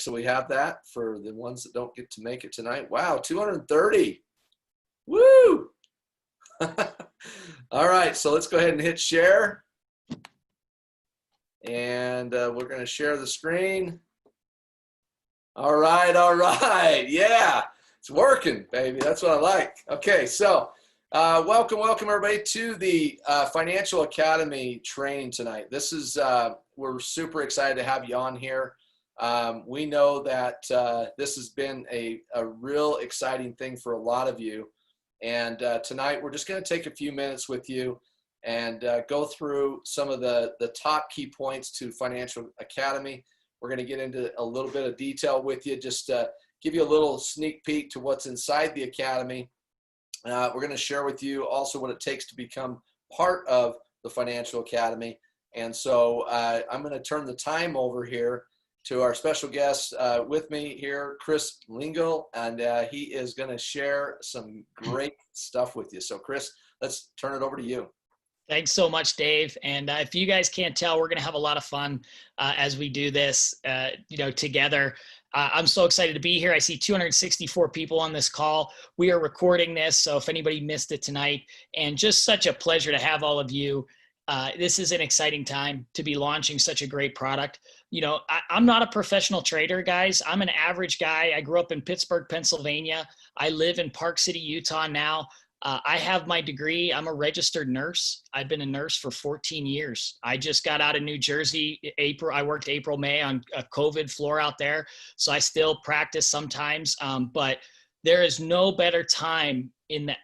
So we have that for the ones that don't get to make it tonight. Wow, 230. Woo! All right, so let's go ahead and hit share. And we're going to share the screen. All right, yeah, it's working, baby. That's what I like. Okay, so welcome everybody to the Financial Academy training tonight. This is, we're super excited to have you on here. We know that this has been a real exciting thing for a lot of you. And tonight we're just going to take a few minutes with you and go through some of the top key points to Financial Academy. We're going to get into a little bit of detail with you, just to give you a little sneak peek to what's inside the Academy. We're going to share with you also what it takes to become part of the Financial Academy. And so I'm going to turn the time over here to our special guest with me here, Chris Lingle, and he is going to share some great stuff with you. So Chris, let's turn it over to you. Thanks so much, Dave. And if you guys can't tell, we're going to have a lot of fun as we do this, together. I'm so excited to be here. I see 264 people on this call. We are recording this, so if anybody missed it tonight, and just such a pleasure to have all of you. This is an exciting time to be launching such a great product. You know, I'm not a professional trader, guys. I'm an average guy. I grew up in Pittsburgh, Pennsylvania. I live in Park City, Utah now. I have my degree. I'm a registered nurse. I've been a nurse for 14 years. I just got out of New Jersey, April. I worked April, May on a COVID floor out there. So I still practice sometimes, but there is no better time in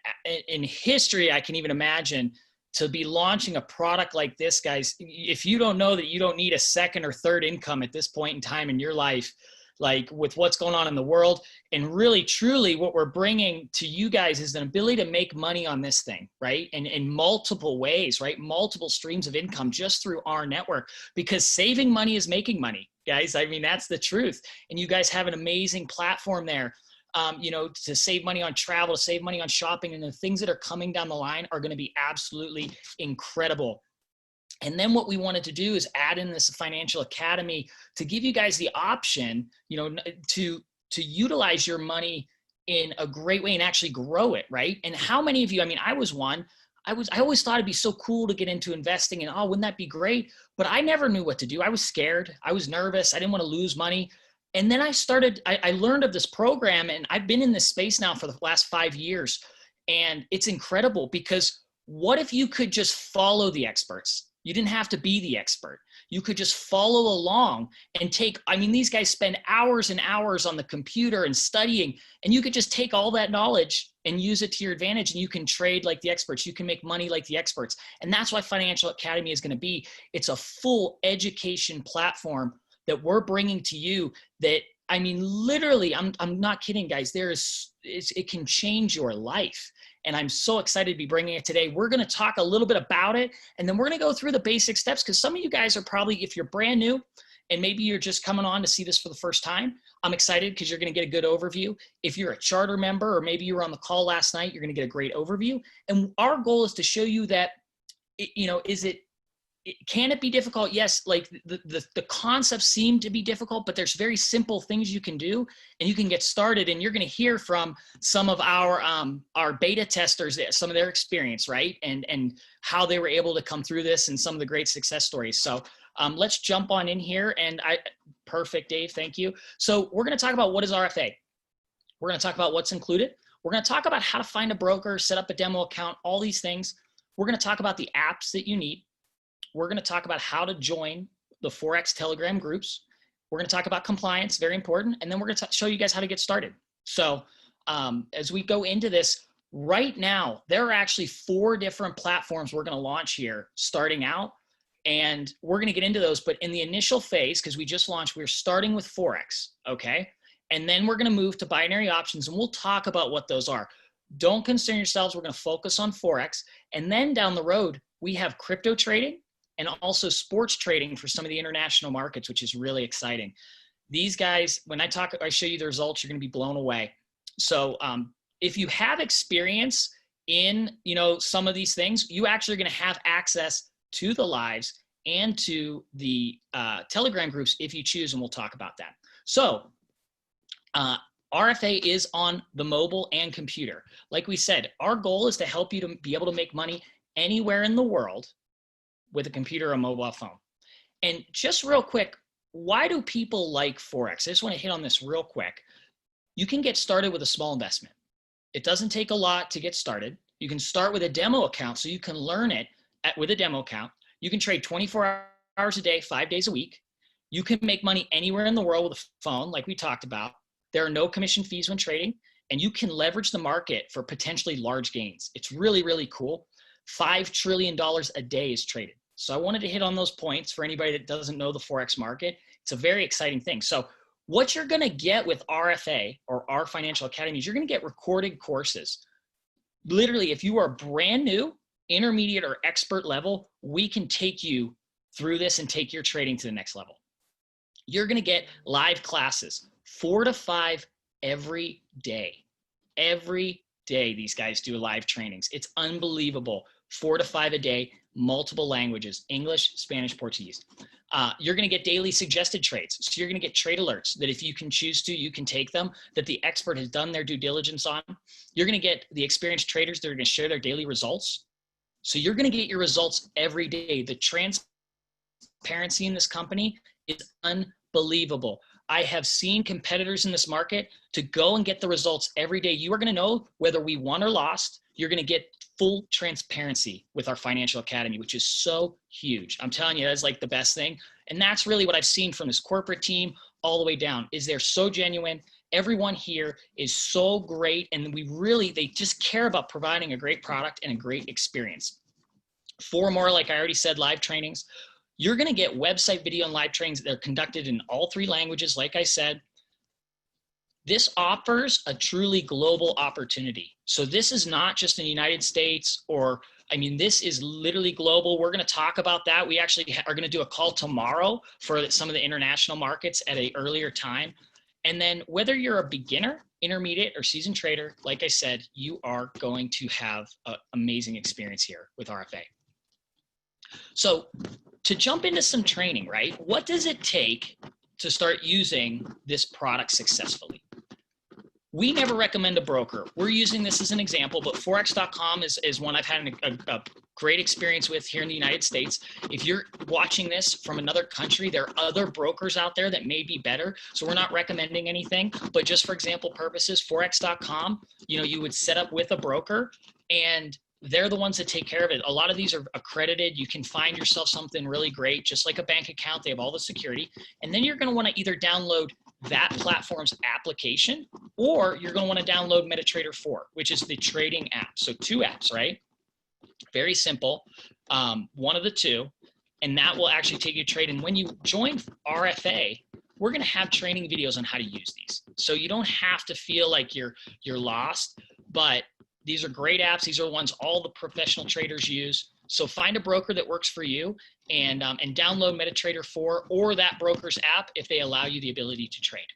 history I can even imagine to be launching a product like this, guys. If you don't know that you don't need a second or third income at this point in time in your life, like with what's going on in the world, and really truly what we're bringing to you guys is an ability to make money on this thing, right? And in multiple ways, right? Multiple streams of income just through our network, because saving money is making money, guys. I mean, that's the truth. And you guys have an amazing platform there, to save money on travel, to save money on shopping, and the things that are coming down the line are going to be absolutely incredible. And then what we wanted to do is add in this Financial Academy to give you guys the option, to utilize your money in a great way and actually grow it, right? And how many of you, I mean, I was one, I always thought it'd be so cool to get into investing and, oh, wouldn't that be great? But I never knew what to do. I was scared. I was nervous. I didn't want to lose money. And then I learned of this program, and I've been in this space now for the last 5 years. And it's incredible, because what if you could just follow the experts? You didn't have to be the expert. You could just follow along and these guys spend hours and hours on the computer and studying, and you could just take all that knowledge and use it to your advantage, and you can trade like the experts. You can make money like the experts. And that's why Financial Academy is going to be. It's a full education platform that we're bringing to you that, I mean, literally, I'm not kidding, guys. It can change your life. And I'm so excited to be bringing it today. We're going to talk a little bit about it, and then we're going to go through the basic steps, because some of you guys are probably, if you're brand new and maybe you're just coming on to see this for the first time, I'm excited because you're going to get a good overview. If you're a charter member, or maybe you were on the call last night, you're going to get a great overview. And our goal is to show you that, can it be difficult? Yes, like the concepts seem to be difficult, but there's very simple things you can do, and you can get started. And you're going to hear from some of our beta testers, some of their experience, right? And how they were able to come through this, and some of the great success stories. So let's jump on in here. And perfect, Dave, thank you. So we're going to talk about what is RFA. We're going to talk about what's included. We're going to talk about how to find a broker, set up a demo account, all these things. We're going to talk about the apps that you need. We're going to talk about how to join the Forex Telegram groups. We're going to talk about compliance, very important. And then we're going to show you guys how to get started. So as we go into this, right now, there are actually 4 different platforms we're going to launch here starting out. And we're going to get into those. But in the initial phase, because we just launched, we're starting with Forex, okay? And then we're going to move to binary options, and we'll talk about what those are. Don't concern yourselves. We're going to focus on Forex. And then down the road, we have crypto trading, and also sports trading for some of the international markets, which is really exciting. These guys, when I show you the results, you're going to be blown away. So if you have experience in, some of these things, you actually are going to have access to the lives and to the Telegram groups if you choose, and we'll talk about that. So RFA is on the mobile and computer. Like we said, our goal is to help you to be able to make money anywhere in the world with a computer or mobile phone. And just real quick, why do people like Forex? I just want to hit on this real quick. You can get started with a small investment. It doesn't take a lot to get started. You can start with a demo account so you can learn it with a demo account. You can trade 24 hours a day, 5 days a week. You can make money anywhere in the world with a phone, like we talked about. There are no commission fees when trading, and you can leverage the market for potentially large gains. It's really, really cool. $5 trillion a day is traded. So I wanted to hit on those points for anybody that doesn't know the Forex market. It's a very exciting thing. So what you're going to get with RFA or our financial academy is you're going to get recorded courses. Literally, if you are brand new, intermediate, or expert level, we can take you through this and take your trading to the next level. You're going to get live classes, 4 to 5 every day. Every day, these guys do live trainings. It's unbelievable. 4 to 5 a day, multiple languages, English, Spanish, Portuguese. You're going to get daily suggested trades. So you're going to get trade alerts that if you can choose to, you can take them, that the expert has done their due diligence on. You're going to get the experienced traders that are going to share their daily results. So you're going to get your results every day. The transparency in this company is unbelievable. I have seen competitors in this market to go and get the results every day. You are going to know whether we won or lost. You're going to get full transparency with our financial academy, which is so huge. I'm telling you, that's like the best thing. And that's really what I've seen from this corporate team all the way down, is they're so genuine. Everyone here is so great. And they just care about providing a great product and a great experience. 4 more, like I already said, live trainings. You're going to get website video and live trainings that are conducted in all 3 languages. Like I said, this offers a truly global opportunity. So this is not just in the United States this is literally global. We're going to talk about that. We actually are going to do a call tomorrow for some of the international markets at an earlier time. And then whether you're a beginner, intermediate, or seasoned trader, like I said, you are going to have an amazing experience here with RFA. So to jump into some training, right? What does it take to start using this product successfully? We never recommend a broker. We're using this as an example, but Forex.com is one I've had a great experience with here in the United States. If you're watching this from another country, there are other brokers out there that may be better. So we're not recommending anything, but just for example purposes, Forex.com, you would set up with a broker and they're the ones that take care of it. A lot of these are accredited. You can find yourself something really great, just like a bank account. They have all the security. And then you're going to want to either download that platform's application, or you're going to want to download MetaTrader 4, which is the trading app. So 2 apps, right? Very simple. One of the 2, and that will actually take you to trade. And when you join RFA, we're going to have training videos on how to use these. So you don't have to feel like you're lost, but these are great apps. These are the ones all the professional traders use. So find a broker that works for you and download MetaTrader 4 or that broker's app if they allow you the ability to trade.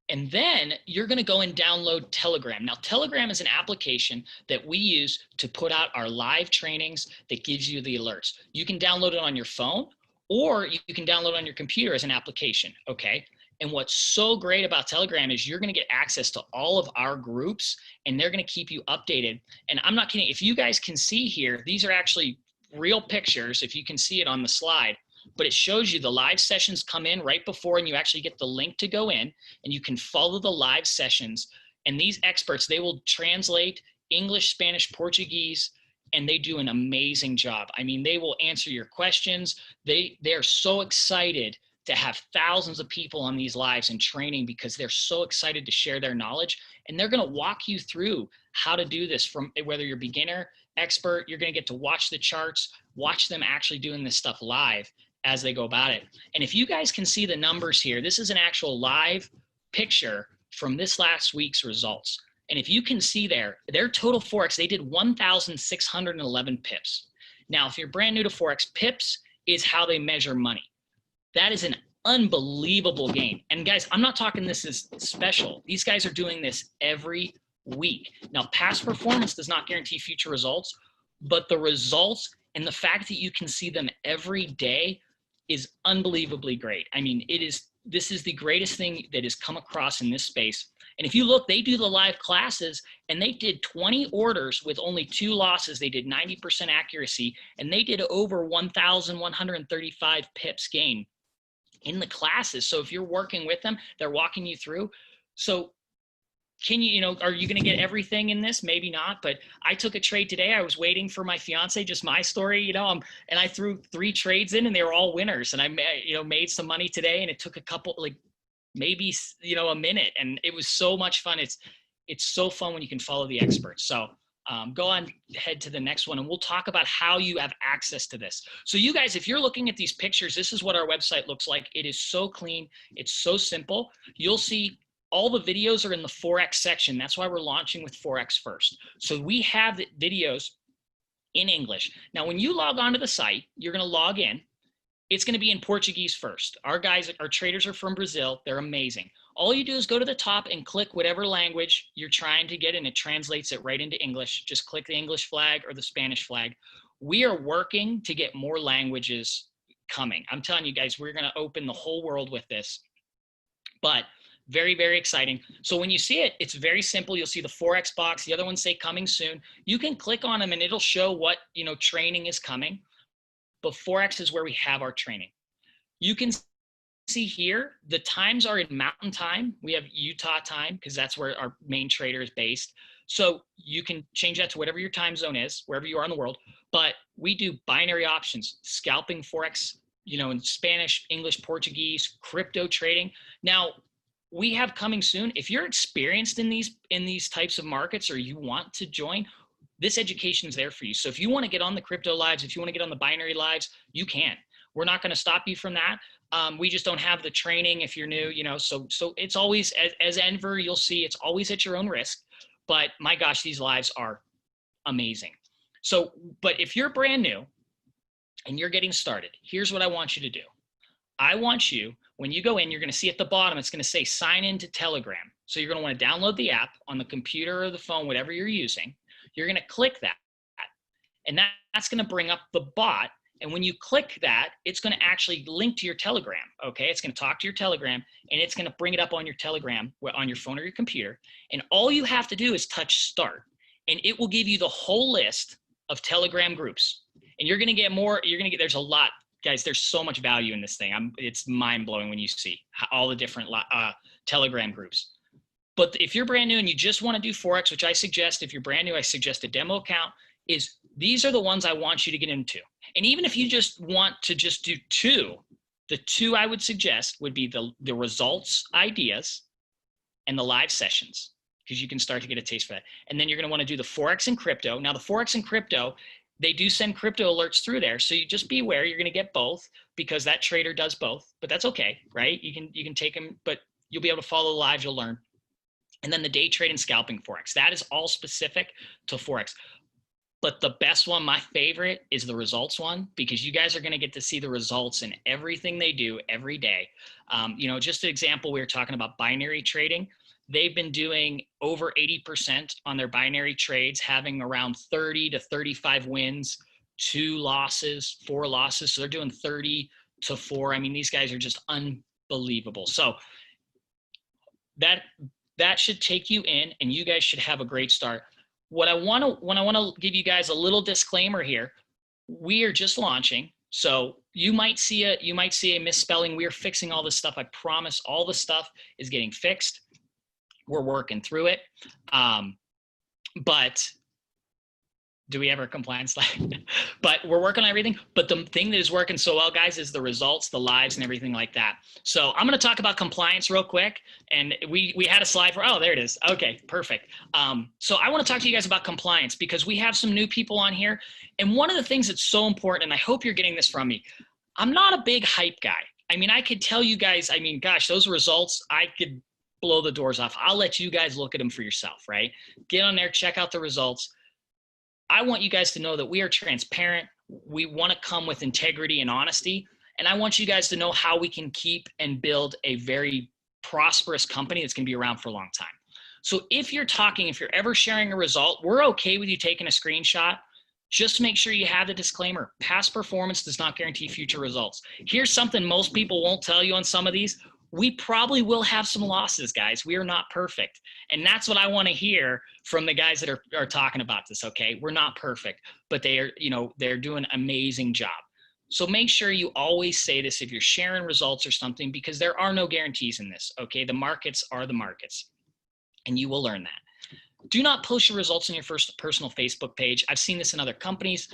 And then you're going to go and download Telegram. Now, Telegram is an application that we use to put out our live trainings that gives you the alerts. You can download it on your phone or you can download it on your computer as an application, okay? And what's so great about Telegram is you're going to get access to all of our groups and they're going to keep you updated. And I'm not kidding. If you guys can see here, these are actually real pictures. If you can see it on the slide, but it shows you the live sessions come in right before and you actually get the link to go in and you can follow the live sessions. And these experts, they will translate English, Spanish, Portuguese, and they do an amazing job. I mean, they will answer your questions. They are so excited to have thousands of people on these lives and training because they're so excited to share their knowledge. And they're going to walk you through how to do this from whether you're beginner, expert. You're going to get to watch the charts, watch them actually doing this stuff live as they go about it. And if you guys can see the numbers here, this is an actual live picture from this last week's results. And if you can see there, their total Forex, they did 1,611 pips. Now, if you're brand new to Forex, pips is how they measure money. That is an unbelievable gain. And guys, I'm not talking this is special. These guys are doing this every week. Now, past performance does not guarantee future results, but the results and the fact that you can see them every day is unbelievably great. I mean, it is this is the greatest thing that has come across in this space. And if you look, they do the live classes, and they did 20 orders with only 2 losses. They did 90% accuracy, and they did over 1,135 pips gain in the classes. So if you're working with them, they're walking you through. So can you, are you going to get everything in this? Maybe not, but I took a trade today. I was waiting for my fiance, just my story, and I threw 3 trades in, and they were all winners. And I, made some money today, and it took a couple, maybe, a minute, and it was so much fun. It's so fun when you can follow the experts. So go on, head to the next one, and we'll talk about how you have access to this. So you guys, if you're looking at these pictures, this is what our website looks like. It is so clean. It's so simple. You'll see all the videos are in the Forex section. That's why we're launching with Forex first. So we have the videos in English. Now, when you log onto the site, you're going to log in. It's going to be in Portuguese first. Our traders are from Brazil. They're amazing. All you do is go to the top and click whatever language you're trying to get, and it translates it right into English. Just click the English flag or the Spanish flag. We are working to get more languages coming. I'm telling you guys, we're going to open the whole world with this. But very, very exciting. So when you see it, it's very simple. You'll see the Forex box. The other ones say coming soon. You can click on them, and it'll show what, training is coming. But Forex is where we have our training. You can see here, the times are in Mountain Time. We have Utah time because that's where our main trader is based. So you can change that to whatever your time zone is, wherever you are in the world. But we do binary options, scalping Forex, in Spanish, English, Portuguese, crypto trading. Now, we have coming soon. If you're experienced in these types of markets, or you want to join, this education is there for you. So if you want to get on the crypto lives, if you want to get on the binary lives, you can. We're not going to stop you from that. We just don't have the training if you're new, so it's always, as Enver, you'll see, it's always at your own risk. But my gosh, these lives are amazing. So, but if you're brand new and you're getting started, here's what I want you to do. I want you, when you go in, you're going to see at the bottom, it's going to say sign in to Telegram. So you're going to want to download the app on the computer or the phone, whatever you're using. You're going to click that, and that's going to bring up the bot. And when you click that, it's going to actually link to your Telegram. Okay. It's going to talk to your Telegram, and it's going to bring it up on your Telegram on your phone or your computer. And all you have to do is touch start, and it will give you the whole list of Telegram groups. And you're going to get more, there's a lot. Guys, there's so much value in this thing. It's mind-blowing when you see all the different Telegram groups. But if you're brand new and you just want to do Forex, which I suggest, if you're brand new, I suggest a demo account, these are the ones I want you to get into. And even if you just want to just do 2, the 2 I would suggest would be the results ideas and the live sessions, because you can start to get a taste for that. And then you're going to want to do the Forex and crypto. Now, the Forex and crypto, they do send crypto alerts through there. So you just be aware, you're going to get both, because that trader does both, but that's okay, right? You can take them, but you'll be able to follow the lives, you'll learn. And then the day trade and scalping Forex, that is all specific to Forex. But the best one, my favorite, is the results one, because you guys are going to get to see the results in everything they do every day. Just an example, we were talking about binary trading. They've been doing over 80% on their binary trades, having around 30 to 35 wins, 2 losses, 4 losses. So they're doing 30 to 4. I mean, these guys are just unbelievable. So that should take you in, and you guys should have a great start. When I want to give you guys a little disclaimer here, we are just launching. So you might see a misspelling. We are fixing all this stuff. I promise all the stuff is getting fixed. We're working through it. But do we have our compliance slide? But we're working on everything. But the thing that is working so well, guys, is the results, the lives, and everything like that. So I'm going to talk about compliance real quick. And we had a slide for, oh, there it is. Okay, perfect. So I want to talk to you guys about compliance, because we have some new people on here. And one of the things that's so important, and I hope you're getting this from me, I'm not a big hype guy. I mean, I could tell you guys, I mean, gosh, those results, I could blow the doors off. I'll let you guys look at them for yourself, right? Get on there, check out the results. I want you guys to know that we are transparent. We want to come with integrity and honesty. And I want you guys to know how we can keep and build a very prosperous company that's going to be around for a long time. So if you're ever sharing a result, we're okay with you taking a screenshot. Just make sure you have the disclaimer. Past performance does not guarantee future results. Here's something most people won't tell you on some of these. we probably will have some losses, guys. We are not perfect. And that's what I want to hear from the guys that are talking about this. Okay. We're not perfect, but they are, they're doing an amazing job. So make sure you always say this if you're sharing results or something, because there are no guarantees in this. Okay. The markets are the markets, and you will learn that. Do not post your results on your first personal Facebook page. I've seen this in other companies.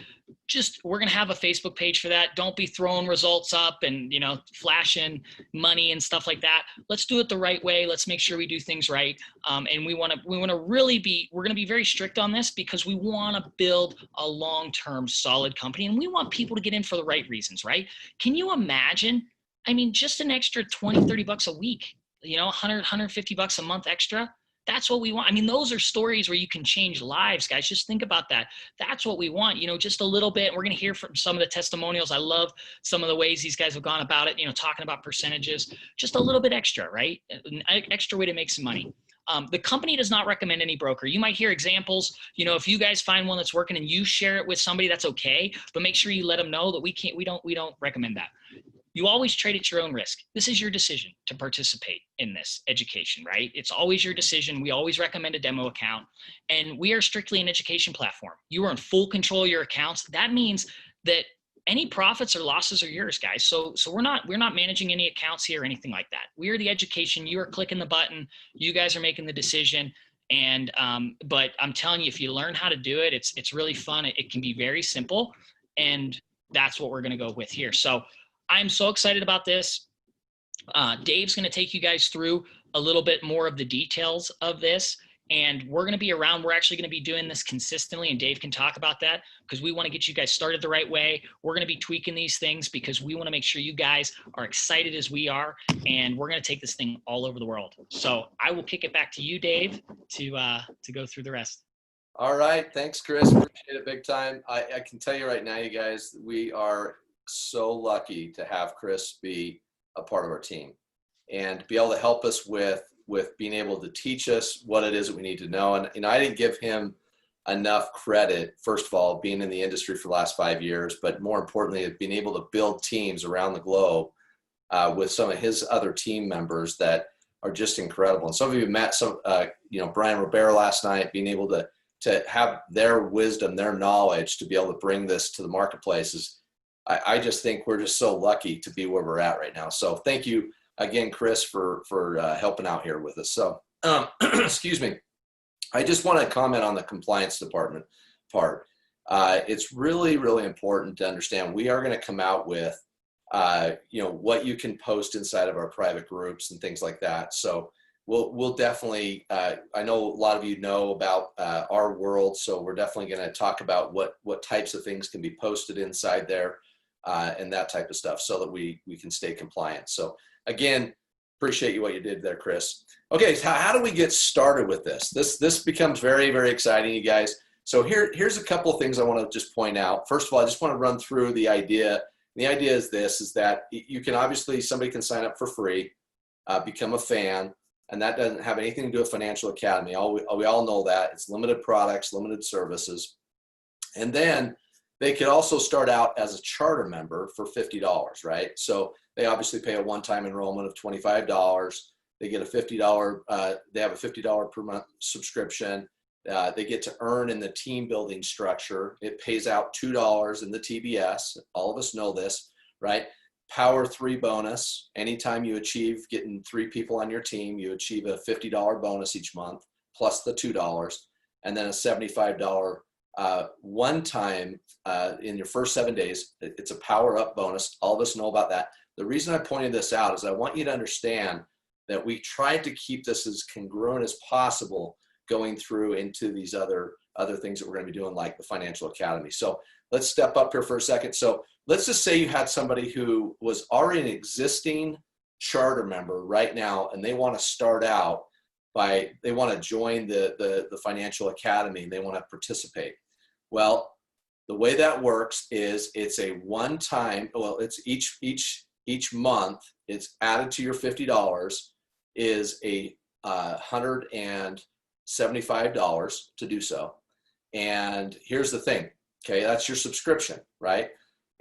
We're going to have a Facebook page for that. Don't be throwing results up and, flashing money and stuff like that. Let's do it the right way. Let's make sure we do things right. And we're going to be very strict on this, because we want to build a long-term solid company, and we want people to get in for the right reasons, right? Can you imagine? I mean, just an extra 20, 30 bucks a week, 100, 150 bucks a month extra. That's what we want. I mean, those are stories where you can change lives, guys. Just think about that. That's what we want, just a little bit. We're going to hear from some of the testimonials. I love some of the ways these guys have gone about it, talking about percentages, just a little bit extra, right? An extra way to make some money. The company does not recommend any broker. You might hear examples, if you guys find one that's working and you share it with somebody, that's okay, but make sure you let them know that we don't recommend that. You always trade at your own risk. This is your decision to participate in this education, right? It's always your decision. We always recommend a demo account, and we are strictly an education platform. You are in full control of your accounts. That means that any profits or losses are yours, guys. So we're not managing any accounts here or anything like that. We are the education. You are clicking the button. You guys are making the decision. And but I'm telling you, if you learn how to do it, it's really fun. It can be very simple, and that's what we're going to go with here. So I'm so excited about this. Dave's going to take you guys through a little bit more of the details of this, and we're going to be around. We're actually going to be doing this consistently, and Dave can talk about that, because we want to get you guys started the right way. We're going to be tweaking these things because we want to make sure you guys are excited as we are, and we're going to take this thing all over the world. So I will kick it back to you, Dave, to go through the rest. All right. Thanks, Chris. Appreciate it big time. I can tell you right now, you guys, we are so lucky to have Chris be a part of our team and be able to help us with being able to teach us what it is that we need to know. And I didn't give him enough credit, first of all, being in the industry for the last 5 years, but more importantly, being able to build teams around the globe with some of his other team members that are just incredible. And some of you met Brian Robert last night, being able to have their wisdom, their knowledge to be able to bring this to the marketplace. I just think we're just so lucky to be where we're at right now. So thank you again, Chris, for helping out here with us. So, excuse me. I just want to comment on the compliance department part. It's really, really important to understand we are going to come out with, what you can post inside of our private groups and things like that. So we'll definitely, I know a lot of you know about our world, so we're definitely going to talk about what types of things can be posted inside there. And that type of stuff, so that we can stay compliant. So again, appreciate you what you did there, Chris. Okay, so how do we get started with this? This becomes very, very exciting, you guys. So here's a couple of things I want to just point out. First of all, I just want to run through the idea. The idea is that you can somebody can sign up for free, become a FANN, and that doesn't have anything to do with Financial Academy. We all know that. It's limited products, limited services. And then they could also start out as a charter member for $50, right? So they obviously pay a one-time enrollment of $25. They get a $50, they have a $50 per month subscription. They get to earn in the team building structure. It pays out $2 in the TBS. All of us know this, right? Power 3 bonus. Anytime you achieve getting 3 people on your team, you achieve a $50 bonus each month, plus the $2, and then a $75 one time in your first 7 days. It's a power up bonus. All of us know about that. The reason I pointed this out is I want you to understand that we tried to keep this as congruent as possible going through into these other things that we're going to be doing, like the Financial Academy. So let's step up here for a second. So let's just say you had somebody who was already an existing charter member right now, and they want to start out they want to join the Financial Academy, and they want to participate. Well, the way that works is it's a one-time, it's each month, it's added to your $50 is a $175 to do so. And here's the thing, okay, that's your subscription, right?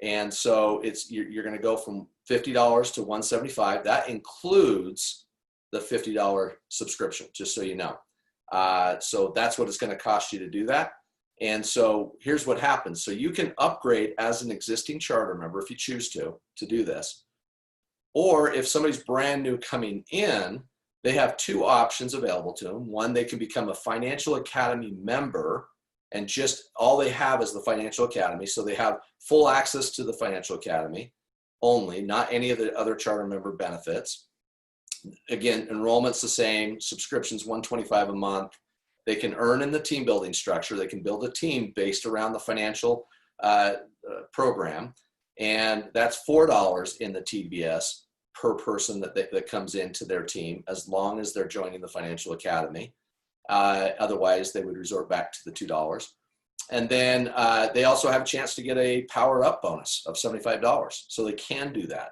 And so you're going to go from $50 to $175. That includes the $50 subscription, just so you know. So that's what it's going to cost you to do that. And so here's what happens. So you can upgrade as an existing charter member if you choose to do this. Or if somebody's brand new coming in, they have two options available to them. One, they can become a Financial Academy member, and just all they have is the Financial Academy. So they have full access to the Financial Academy only, not any of the other charter member benefits. Again, enrollment's the same, subscription's $125 a month. They can earn in the team building structure. They can build a team based around the financial program. And that's $4 in the TBS per person that comes into their team, as long as they're joining the Financial Academy. Otherwise, they would resort back to the $2. And then they also have a chance to get a power up bonus of $75. So they can do that.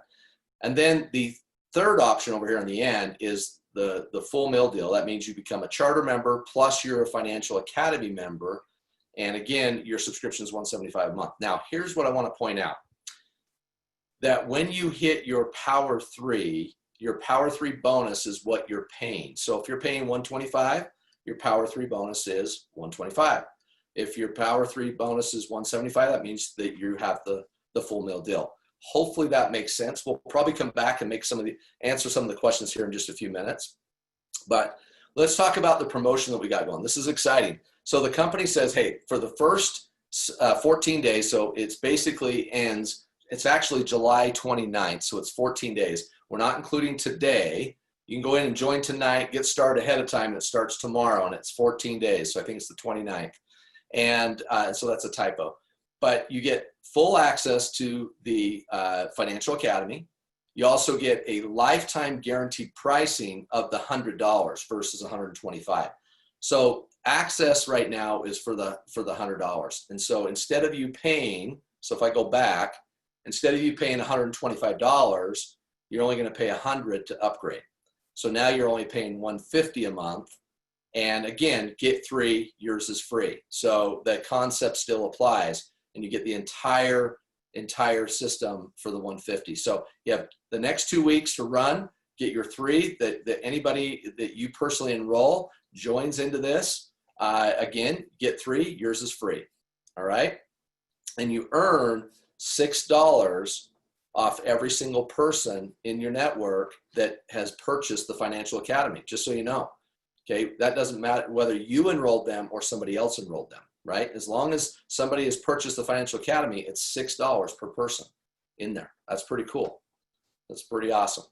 And then the third option over here in the end is the full meal deal. That means you become a charter member, plus you're a Financial Academy member. And again, your subscription is $175 a month. Now, here's what I want to point out. That when you hit your Power 3 bonus is what you're paying. So if you're paying $125, your Power 3 bonus is $125. If your Power 3 bonus is $175, that means that you have the full meal deal. Hopefully that makes sense. We'll probably come back and answer some of the questions here in just a few minutes. But let's talk about the promotion that we got going. This is exciting. So the company says, hey, for the first 14 days, so it's basically ends, it's actually July 29th, so it's 14 days. We're not including today. You can go in and join tonight, get started ahead of time, and it starts tomorrow, and it's 14 days. So I think it's the 29th. And so that's a typo. But you get full access to the Financial Academy. You also get a lifetime guaranteed pricing of the $100 versus $125. So access right now is for the $100. And so instead of you paying, so if I go back, instead of you paying $125, you're only going to pay $100 to upgrade. So now you're only paying $150 a month. And again, get 3, yours is free. So that concept still applies, and you get the entire system for the $150. So you have the next 2 weeks to run, get your 3 that anybody that you personally enroll joins into this. Again, get 3, yours is free. All right. And you earn $6 off every single person in your network that has purchased the Financial Academy, just so you know. Okay, that doesn't matter whether you enrolled them or somebody else enrolled them, right? As long as somebody has purchased the Financial Academy, it's $6 per person in there. That's pretty cool. That's pretty awesome.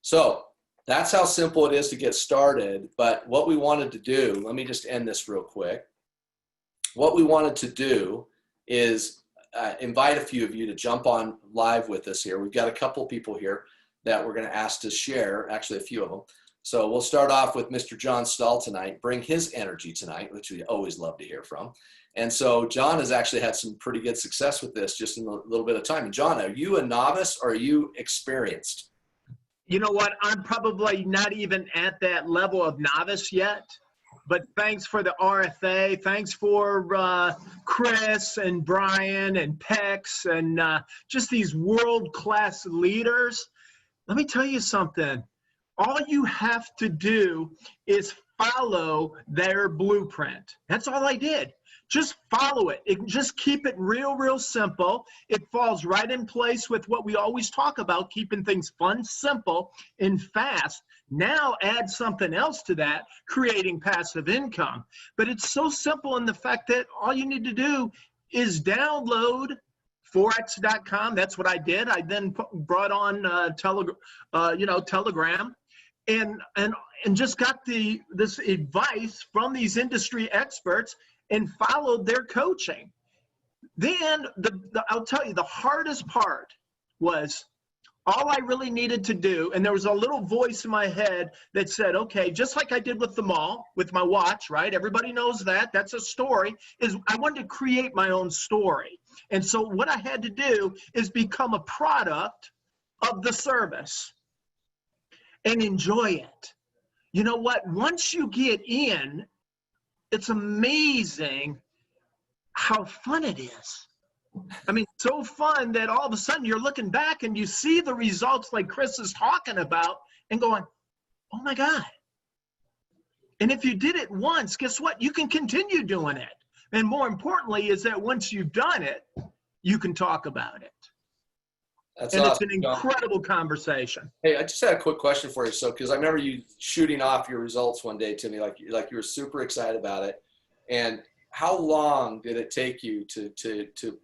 So that's how simple it is to get started. But what we wanted to do, let me just end this real quick. What we wanted to do is invite a few of you to jump on live with us here. We've got a couple people here that we're going to ask to share, actually a few of them. So we'll start off with Mr. John Stahl tonight, bring his energy tonight, which we always love to hear from. And so John has actually had some pretty good success with this just in a little bit of time. And John, are you a novice or are you experienced? You know what? I'm probably not even at that level of novice yet. But thanks for the RFA. Thanks for Chris and Brian and Pex and just these world-class leaders. Let me tell you something. All you have to do is follow their blueprint. That's all I did. Just follow it. Just keep it real simple. It falls right in place with what we always talk about, keeping things fun, simple, and fast. Now add something else to that, creating passive income. But it's so simple in the fact that all you need to do is download Forex.com. That's what I did. I then brought on Telegram. And just got this advice from these industry experts and followed their coaching. Then I'll tell you, the hardest part was all I really needed to do, and there was a little voice in my head that said, okay, just like I did with the mall, with my watch, right? Everybody knows that. That's a story. Is I wanted to create my own story. And so what I had to do is become a product of the service and enjoy it. You know what? Once you get in, it's amazing how fun it is. I mean, so fun that all of a sudden you're looking back and you see the results like Chris is talking about and going, oh my God. And if you did it once, guess what? You can continue doing it. And more importantly is that once you've done it, you can talk about it. That's and awesome, it's an incredible conversation. Hey, I just had a quick question for you. So, because I remember you shooting off your results one day to me, like you were super excited about it. And how long did it take you to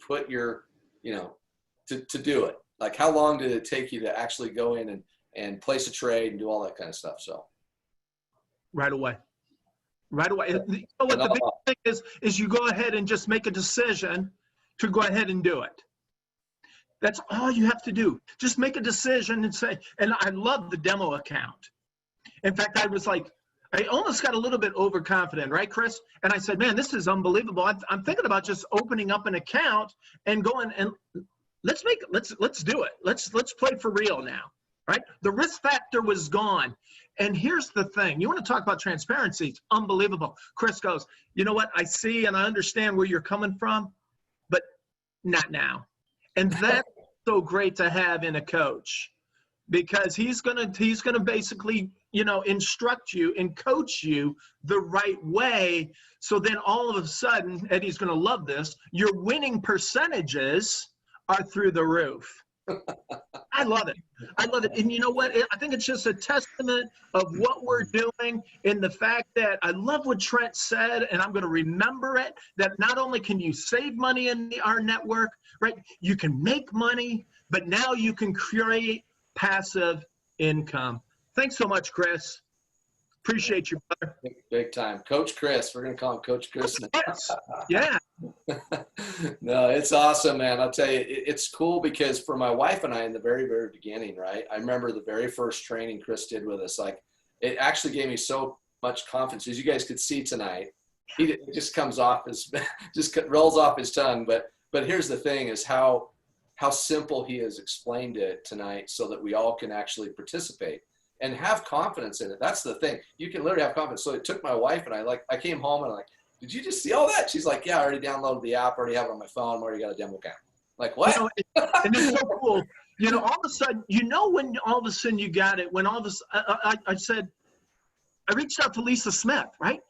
put your, to do it? Like, how long did it take you to actually go in and place a trade and do all that kind of stuff? So, right away. Right away. You know what the big thing is you go ahead and just make a decision to go ahead and do it. That's all you have to do. Just make a decision and say, and I love the demo account. In fact, I was like, I almost got a little bit overconfident, right, Chris? And I said, man, this is unbelievable. I'm thinking about just opening up an account and going and let's do it. Let's play for real now, right? The risk factor was gone. And here's the thing. You want to talk about transparency. It's unbelievable. Chris goes, you know what? I see and I understand where you're coming from, but not now. And that's so great to have in a coach, because he's gonna basically, instruct you and coach you the right way. So then all of a sudden, Eddie's gonna love this, your winning percentages are through the roof. I love it. I love it. And you know what? I think it's just a testament of what we're doing, in the fact that I love what Trent said, and I'm going to remember it, that not only can you save money in the rNetwork, right? You can make money, but now you can create passive income. Thanks so much, Chris. Appreciate you, brother. Big time. Coach Chris. We're going to call him Coach Chris. Yes. Yeah. No, it's awesome, man. I'll tell you, it's cool because for my wife and I in the very, very beginning, right? I remember the very first training Chris did with us. Like, it actually gave me so much confidence. As you guys could see tonight, it just comes off his, just rolls off his tongue. But here's the thing is how simple he has explained it tonight so that we all can actually participate and have confidence in it. That's the thing. You can literally have confidence. So it took my wife and I came home and I'm like, did you just see all that? She's like, yeah, I already downloaded the app, already have it on my phone, already got a demo account. Like, what? And it's so cool. All of a sudden, when all of a sudden you got it, when all of a sudden, I said, I reached out to Lisa Smith, right?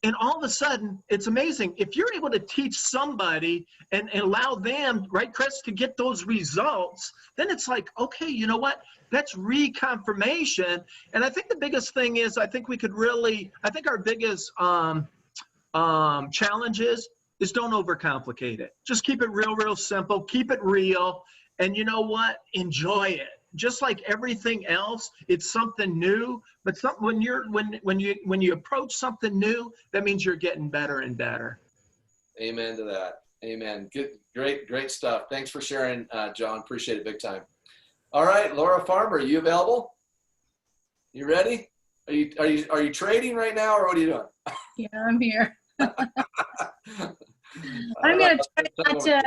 And all of a sudden, it's amazing. If you're able to teach somebody and allow them, right, Chris, to get those results, then it's like, okay, you know what? That's reconfirmation. And I think the biggest thing is, I think our biggest challenges is don't overcomplicate it. Just keep it real simple. Keep it real. And you know what? Enjoy it. Just like everything else, it's something new. But when you approach something new, that means you're getting better and better. Amen to that. Amen. Good, great stuff. Thanks for sharing, John. Appreciate it big time. All right, Laura Farmer, are you available? You ready? Are you trading right now, or what are you doing? Yeah, I'm here. I'm going to try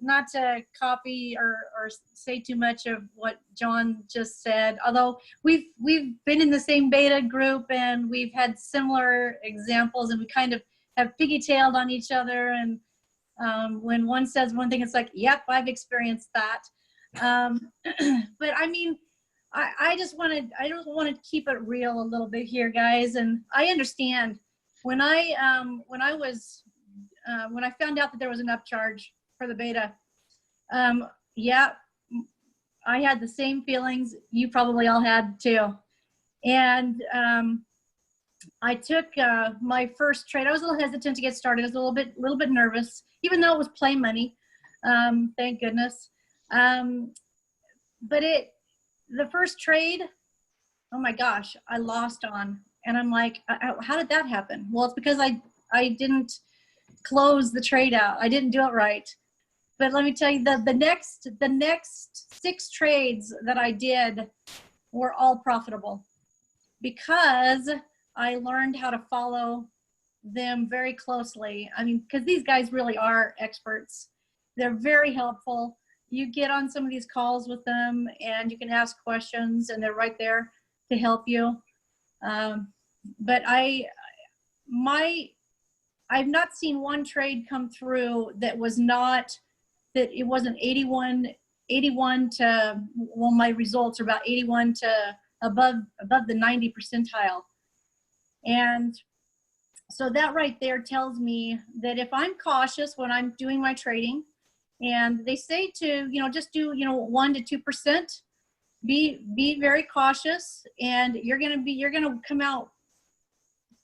not to copy or say too much of what John just said. Although we've been in the same beta group and we've had similar examples, and we kind of have piggy-tailed on each other. And when one says one thing, it's like, yep, I've experienced that. But I mean, I just want to keep it real a little bit here, guys. And I understand when I found out that there was an upcharge for the beta, yeah, I had the same feelings you probably all had too. And I took my first trade. I was a little hesitant to get started. I was a little bit nervous, even though it was play money. Thank goodness. But the first trade, oh my gosh, I lost on. And I'm like, how did that happen? Well, it's because I didn't close the trade out. I didn't do it right. But let me tell you, the next 6 trades that I did were all profitable, because I learned how to follow them very closely. I mean, because these guys really are experts. They're very helpful. You get on some of these calls with them and you can ask questions, and they're right there to help you. But I've not seen one trade come through that was not that it wasn't 81 to, well, my results are about 81 to above the 90 percentile. And so that right there tells me that if I'm cautious when I'm doing my trading, and they say to, just do, 1 to 2%, be very cautious, and you're going to come out,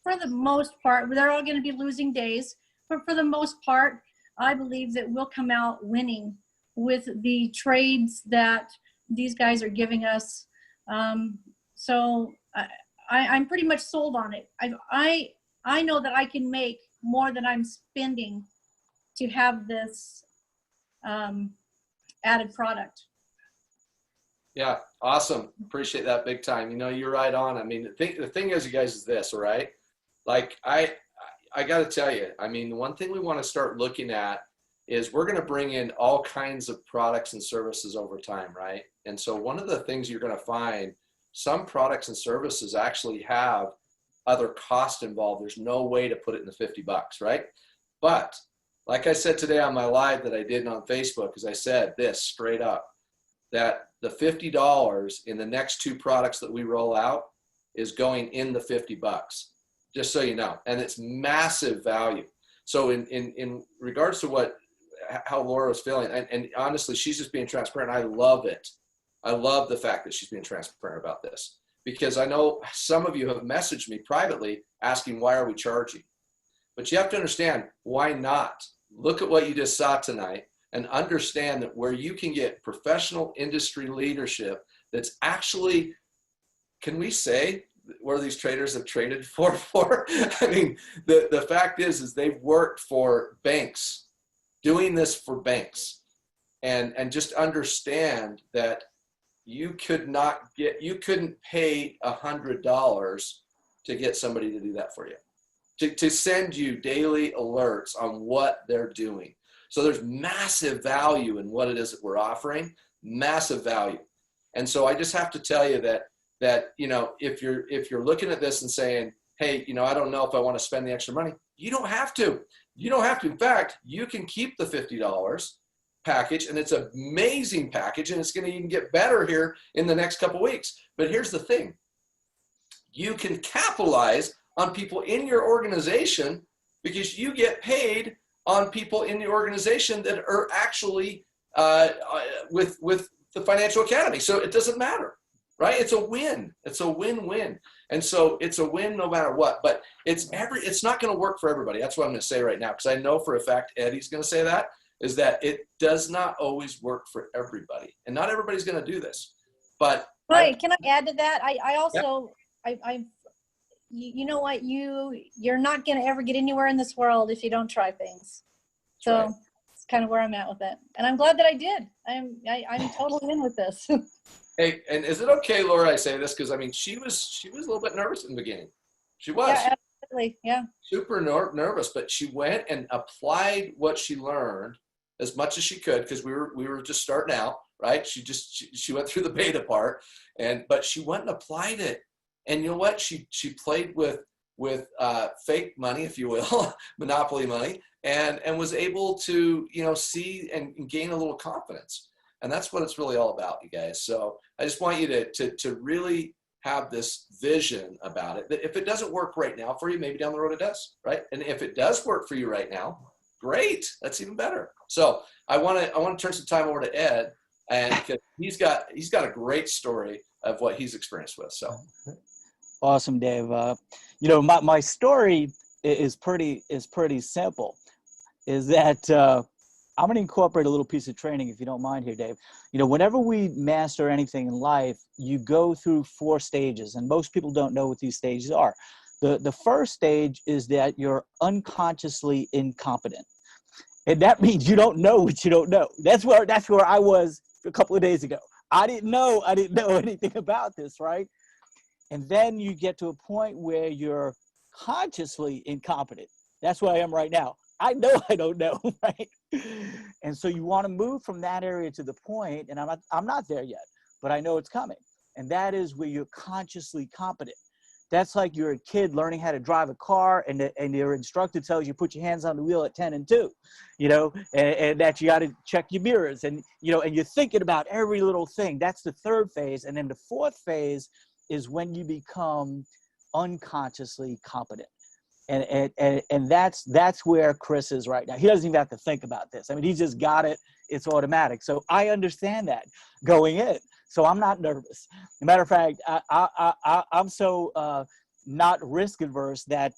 for the most part, they're all going to be losing days, but for the most part, I believe that we'll come out winning with the trades that these guys are giving us. So I'm pretty much sold on it. I know that I can make more than I'm spending to have this added product. Yeah, awesome. Appreciate that big time. You're right on. I mean, the thing is, you guys, is this, all right? Like, I got to tell you, I mean, the one thing we want to start looking at is we're going to bring in all kinds of products and services over time, right? And so one of the things you're going to find, some products and services actually have other cost involved. There's no way to put it in the $50, right? But like I said today on my live that I did on Facebook, as I said this straight up, that the $50 in the next 2 products that we roll out is going in the $50, just so you know. And it's massive value. So in regards to how Laura was feeling, and honestly, she's just being transparent. I love it. I love the fact that she's being transparent about this, because I know some of you have messaged me privately asking, why are we charging? But you have to understand, why not? Look at what you just saw tonight and understand that where you can get professional industry leadership that's actually, can we say where these traders have traded for? I mean, the fact is they've worked for banks, doing this for banks, and just understand that you couldn't pay $100 to get somebody to do that for you, to send you daily alerts on what they're doing. So there's massive value in what it is that we're offering, massive value. And so I just have to tell you that if you're looking at this and saying, hey, I don't know if I want to spend the extra money, you don't have to. You don't have to. In fact, you can keep the $50 package, and it's an amazing package, and it's going to even get better here in the next couple weeks. But here's the thing. You can capitalize on people in your organization, because you get paid on people in the organization that are actually with the Financial Academy. So it doesn't matter, right? It's a win. It's a win-win. And so it's a win no matter what. But it's not going to work for everybody. That's what I'm going to say right now, because I know for a fact Eddie's going to say that, is that it does not always work for everybody. And not everybody's going to do this. But right, can I add to that? I also, yep. You know what, you're not going to ever get anywhere in this world if you don't try things. So right. It's kind of where I'm at with it, and I'm glad that I did. I'm totally in with this. Hey, and is it okay, Laura, I say this, because I mean, she was a little bit nervous in the beginning. She was. Yeah, absolutely. Yeah. Super nervous, but she went and applied what she learned as much as she could, because we were just starting out, right? She went through the beta part, but she went and applied it. And you know what? She played with fake money, if you will, monopoly money, and was able to, see and gain a little confidence. And that's what it's really all about, you guys. So I just want you to really have this vision about it, that if it doesn't work right now for you, maybe down the road it does, right? And if it does work for you right now, great, that's even better. So I want to turn some time over to Ed, and because he's got a great story of what he's experienced with. So awesome, Dave. My story is pretty simple. Is that I'm going to incorporate a little piece of training, if you don't mind here, Dave. Whenever we master anything in life, you go through 4 stages, and most people don't know what these stages are. The first stage is that you're unconsciously incompetent. And that means you don't know what you don't know. That's where I was a couple of days ago. I didn't know anything about this, right? And then you get to a point where you're consciously incompetent. That's where I am right now. I know I don't know, right? And so you want to move from that area to the point, and I'm not there yet, but I know it's coming. And that is where you're consciously competent. That's like you're a kid learning how to drive a car, and your instructor tells you put your hands on the wheel at 10 and 2, and that you got to check your mirrors, and and you're thinking about every little thing. That's the third phase. And then the fourth phase is when you become unconsciously competent. And that's where Chris is right now. He doesn't even have to think about this. I mean, he just got it. It's automatic. So I understand that going in. So I'm not nervous. As a matter of fact, I'm so not risk adverse that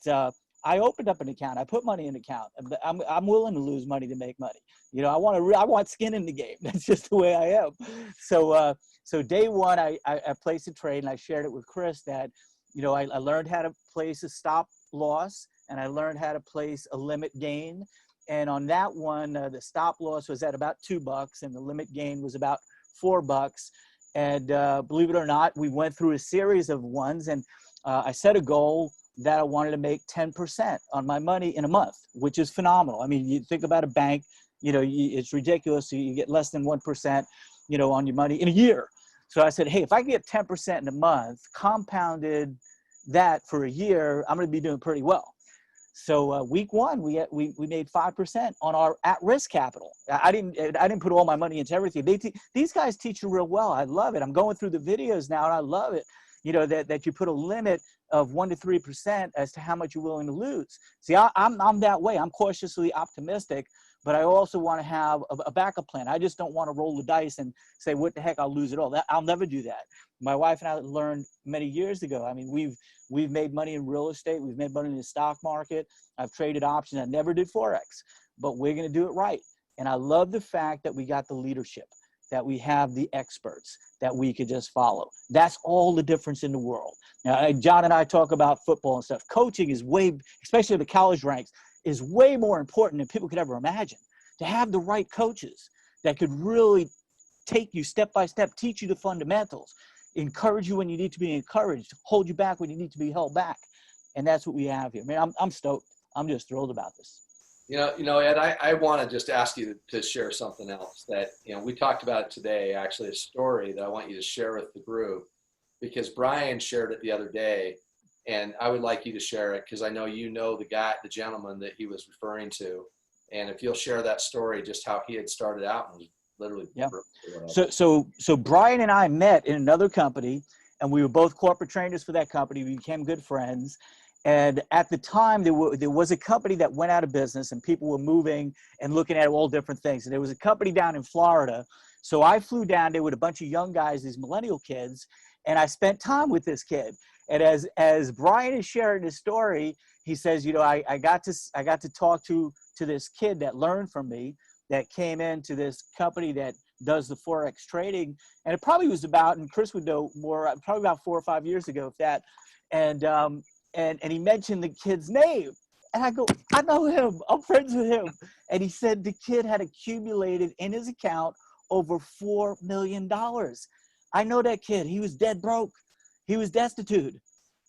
I opened up an account. I put money in an account. I'm willing to lose money to make money. I want skin in the game. That's just the way I am. So day one, I placed a trade, and I shared it with Chris that I learned how to place a stop loss, and I learned how to place a limit gain. And on that one, the stop loss was at about $2, and the limit gain was about $4. And believe it or not, we went through a series of ones, and I set a goal that I wanted to make 10% on my money in a month, which is phenomenal. I mean, you think about a bank, it's ridiculous. You get less than 1%, on your money in a year. So I said, hey, if I get 10% in a month, compounded that for a year, I'm going to be doing pretty well. So week one, we made 5% on our at-risk capital. I didn't put all my money into everything. These guys teach you real well. I love it. I'm going through the videos now, and I love it. That you put a limit of 1 to 3% as to how much you're willing to lose. See, I'm that way. I'm cautiously optimistic, but I also want to have a backup plan. I just don't want to roll the dice and say, what the heck, I'll lose it all. I'll never do that. My wife and I learned many years ago. I mean, we've made money in real estate. We've made money in the stock market. I've traded options. I never did Forex, but we're going to do it right. And I love the fact that we got the leadership, that we have the experts that we could just follow. That's all the difference in the world. Now, John and I talk about football and stuff. Coaching is especially the college ranks, is way more important than people could ever imagine. To have the right coaches that could really take you step by step, teach you the fundamentals, encourage you when you need to be encouraged, hold you back when you need to be held back. And that's what we have here. Man, I'm stoked. I'm just thrilled about this. Ed, I want to just ask you to share something else that, we talked about it today, actually a story that I want you to share with the group, because Brian shared it the other day, and I would like you to share it because I know the gentleman that he was referring to. And if you'll share that story, just how he had started out and was literally. Yeah. So Brian and I met in another company, and we were both corporate trainers for that company. We became good friends. And at the time, there was a company that went out of business, and people were moving and looking at all different things. And there was a company down in Florida. So I flew down there with a bunch of young guys, these millennial kids, and I spent time with this kid. And as Brian is sharing his story, he says, I got to talk to this kid that learned from me, that came into this company that does the Forex trading. And it probably was about, and Chris would know more, probably about 4 or 5 years ago, if that. And he mentioned the kid's name. And I go, I know him. I'm friends with him. And he said the kid had accumulated in his account over $4 million. I know that kid. He was dead broke. He was destitute.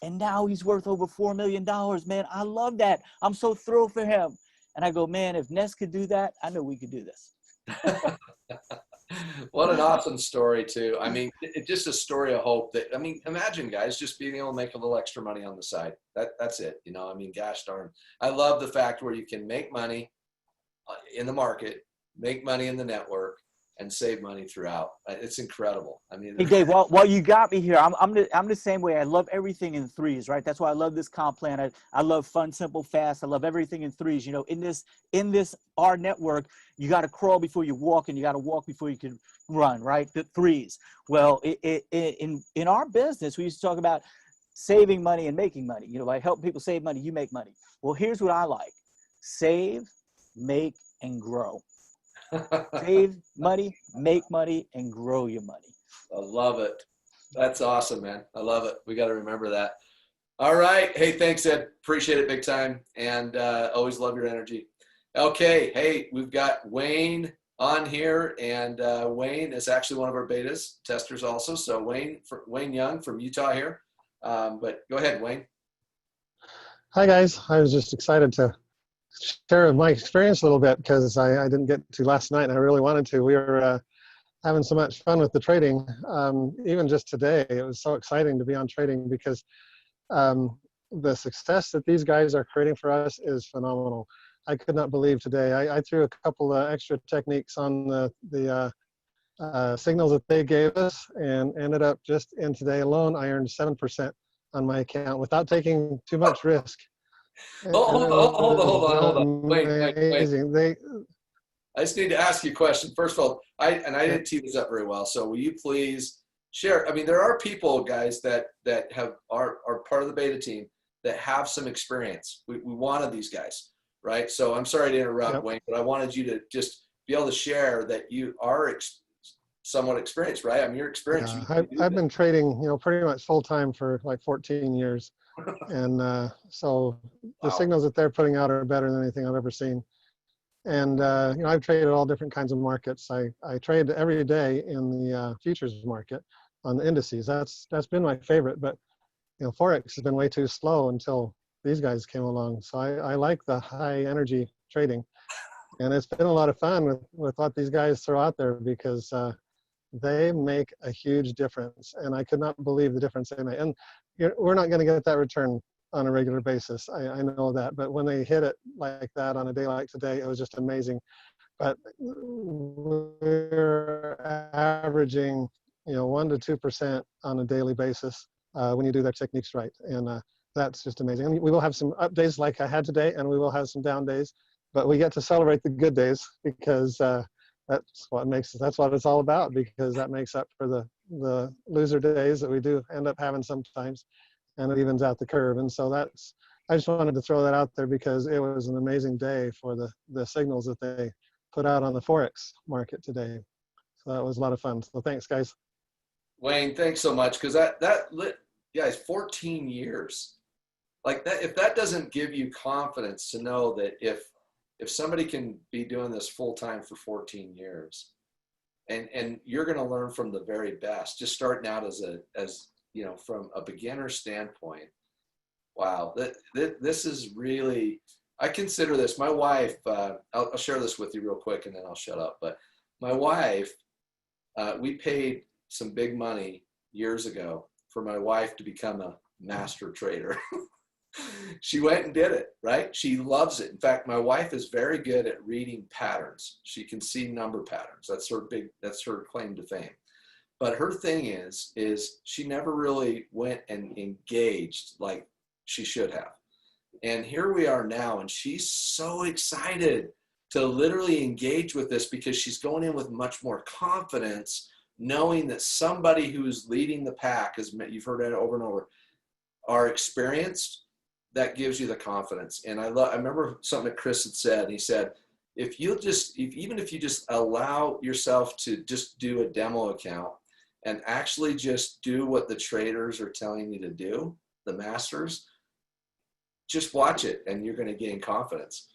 And now he's worth over $4 million, man. I love that. I'm so thrilled for him. And I go, man, if Ness could do that, I know we could do this. What an awesome story, too. I mean, it's just a story of hope that, imagine, guys, just being able to make a little extra money on the side. That's it. Gosh darn. I love the fact where you can make money in the market, make money in the network, and save money throughout. It's incredible. Hey, Dave, while you got me here, I'm the same way. I love everything in threes, right? That's why I love this comp plan. I love fun, simple, fast. I love everything in threes. In this rNetwork, you got to crawl before you walk, and you got to walk before you can run, right? The threes. Well, in our business, we used to talk about saving money and making money. By helping people save money, you make money. Well, here's what I like: save, make, and grow. Save money, make money, and grow your money. I love it. That's awesome, man. I love it. We got to remember that. All right. Hey, thanks, Ed. Appreciate it big time. And always love your energy. Okay. Hey, we've got Wayne on here, and Wayne is actually one of our betas testers also. So Wayne Young from Utah here. But go ahead, Wayne. Hi, guys. I was just excited to share my experience a little bit because I didn't get to last night and I really wanted to. We were having so much fun with the trading. Even just today, it was so exciting to be on trading because the success that these guys are creating for us is phenomenal. I could not believe today. I threw a couple of extra techniques on the signals that they gave us, and ended up just in today alone, I earned 7% on my account without taking too much risk. Hold on. Wait. Amazing. I just need to ask you a question. First of all, I didn't tee this up very well, so will you please share? I mean, there are people, guys, that are part of the beta team that have some experience. We wanted these guys, right? So I'm sorry to interrupt, Yep. Wayne, but I wanted you to just be able to share that you are somewhat experienced, right? I mean, you're experienced. Yeah, I've been trading, pretty much full time for like 14 years. And so the signals that they're putting out are better than anything I've ever seen. And, I've traded all different kinds of markets. I trade every day in the futures market on the indices. That's been my favorite, but, Forex has been way too slow until these guys came along. So I like the high energy trading, and it's been a lot of fun with what these guys throw out there, because they make a huge difference, and I could not believe the difference they made. And we're not going to get that return on a regular basis. I know that, but when they hit it like that on a day like today, it was just amazing. But we're averaging, 1 to 2% on a daily basis when you do their techniques right, and that's just amazing. And we will have some up days like I had today, and we will have some down days, but we get to celebrate the good days, because that's what it's all about, because that makes up for the loser days that we do end up having sometimes, and it evens out the curve. And so I just wanted to throw that out there, because it was an amazing day for the signals that they put out on the Forex market today. So that was a lot of fun. So thanks, guys. Wayne, thanks so much, because guys, 14 years. Like that, if that doesn't give you confidence to know that if somebody can be doing this full time for 14 years, and you're going to learn from the very best, just starting out as from a beginner standpoint. Wow, this is really, I consider this, my wife, I'll share this with you real quick and then I'll shut up. But my wife, we paid some big money years ago for my wife to become a master trader. She went and did it, right? She loves it. In fact, my wife is very good at reading patterns. She can see number patterns. That's her claim to fame. But her thing is she never really went and engaged like she should have. And here we are now, and she's so excited to literally engage with this, because she's going in with much more confidence, knowing that somebody who's leading the pack, as you've heard it over and over, are experienced. That gives you the confidence. And I remember something that Chris had said. He said, even if you just allow yourself to just do a demo account and actually just do what the traders are telling you to do, the masters, just watch it and you're going to gain confidence.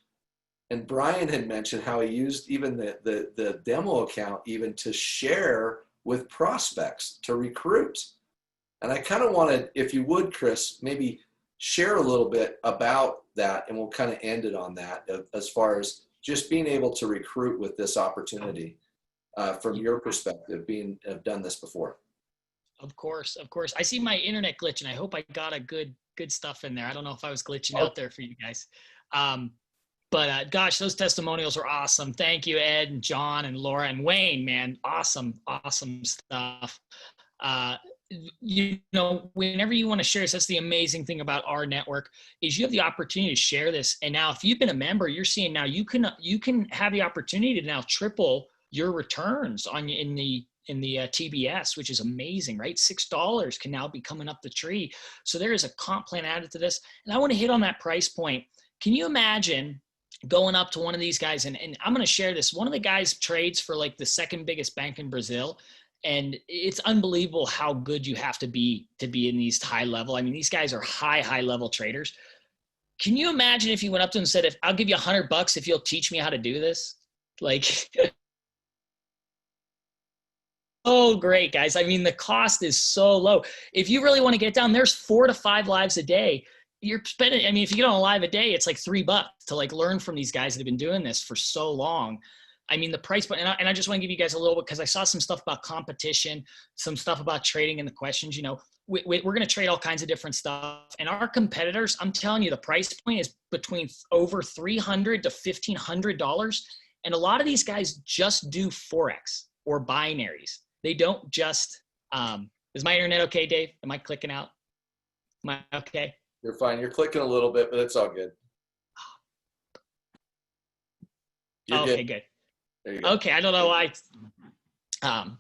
And Brian had mentioned how he used even the demo account even to share with prospects, to recruit. And I kind of wanted, if you would, Chris, maybe share a little bit about that, and we'll kind of end it on that, as far as just being able to recruit with this opportunity from your perspective, have done this before. Of course. I see my internet glitching. I hope I got a good stuff in there. I don't know if I was glitching out there for you guys. But gosh, those testimonials are awesome. Thank you, Ed and John and Laura and Wayne, man. Awesome stuff. Whenever you want to share this, that's the amazing thing about our network, is you have the opportunity to share this. And now if you've been a member, you're seeing now you can have the opportunity to now triple your returns in the TBS, which is amazing, right? $6 can now be coming up the tree. So there is a comp plan added to this. And I want to hit on that price point. Can you imagine going up to one of these guys? And I'm going to share this. One of the guys trades for like the second biggest bank in Brazil. And it's unbelievable how good you have to be in these high level. I mean, these guys are high level traders. Can you imagine if you went up to him and said, I'll give you $100 if you'll teach me how to do this? Like, oh, great, guys. I mean, the cost is so low. If you really want to get down, there's 4 to 5 lives a day. You're spending, I mean, if you get on a live a day, it's like $3 to like learn from these guys that have been doing this for so long. I mean, the price point, and I just want to give you guys a little bit, because I saw some stuff about competition, some stuff about trading in the questions. we're going to trade all kinds of different stuff. And our competitors, I'm telling you, the price point is between over $300 to $1,500. And a lot of these guys just do Forex or binaries. They don't just, is my internet okay, Dave? Am I clicking out? Am I okay? You're fine. You're clicking a little bit, but it's all good. You're okay, good. Good. There you go. Okay, I don't know why.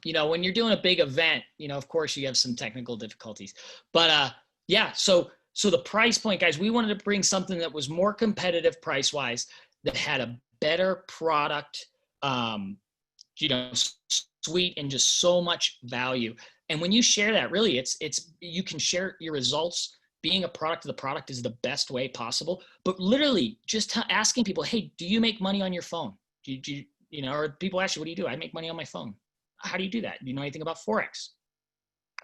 You know, when you're doing a big event, you know, of course you have some technical difficulties, but yeah, so the price point, guys, we wanted to bring something that was more competitive price wise, that had a better product, you know, suite, and just so much value. And when you share that, really, it's you can share your results. Being a product of the product is the best way possible. But literally, just asking people, hey, do you make money on your phone? Do you know, or people ask you, what do you do? I make money on my phone. How do you do that? Do you know anything about Forex?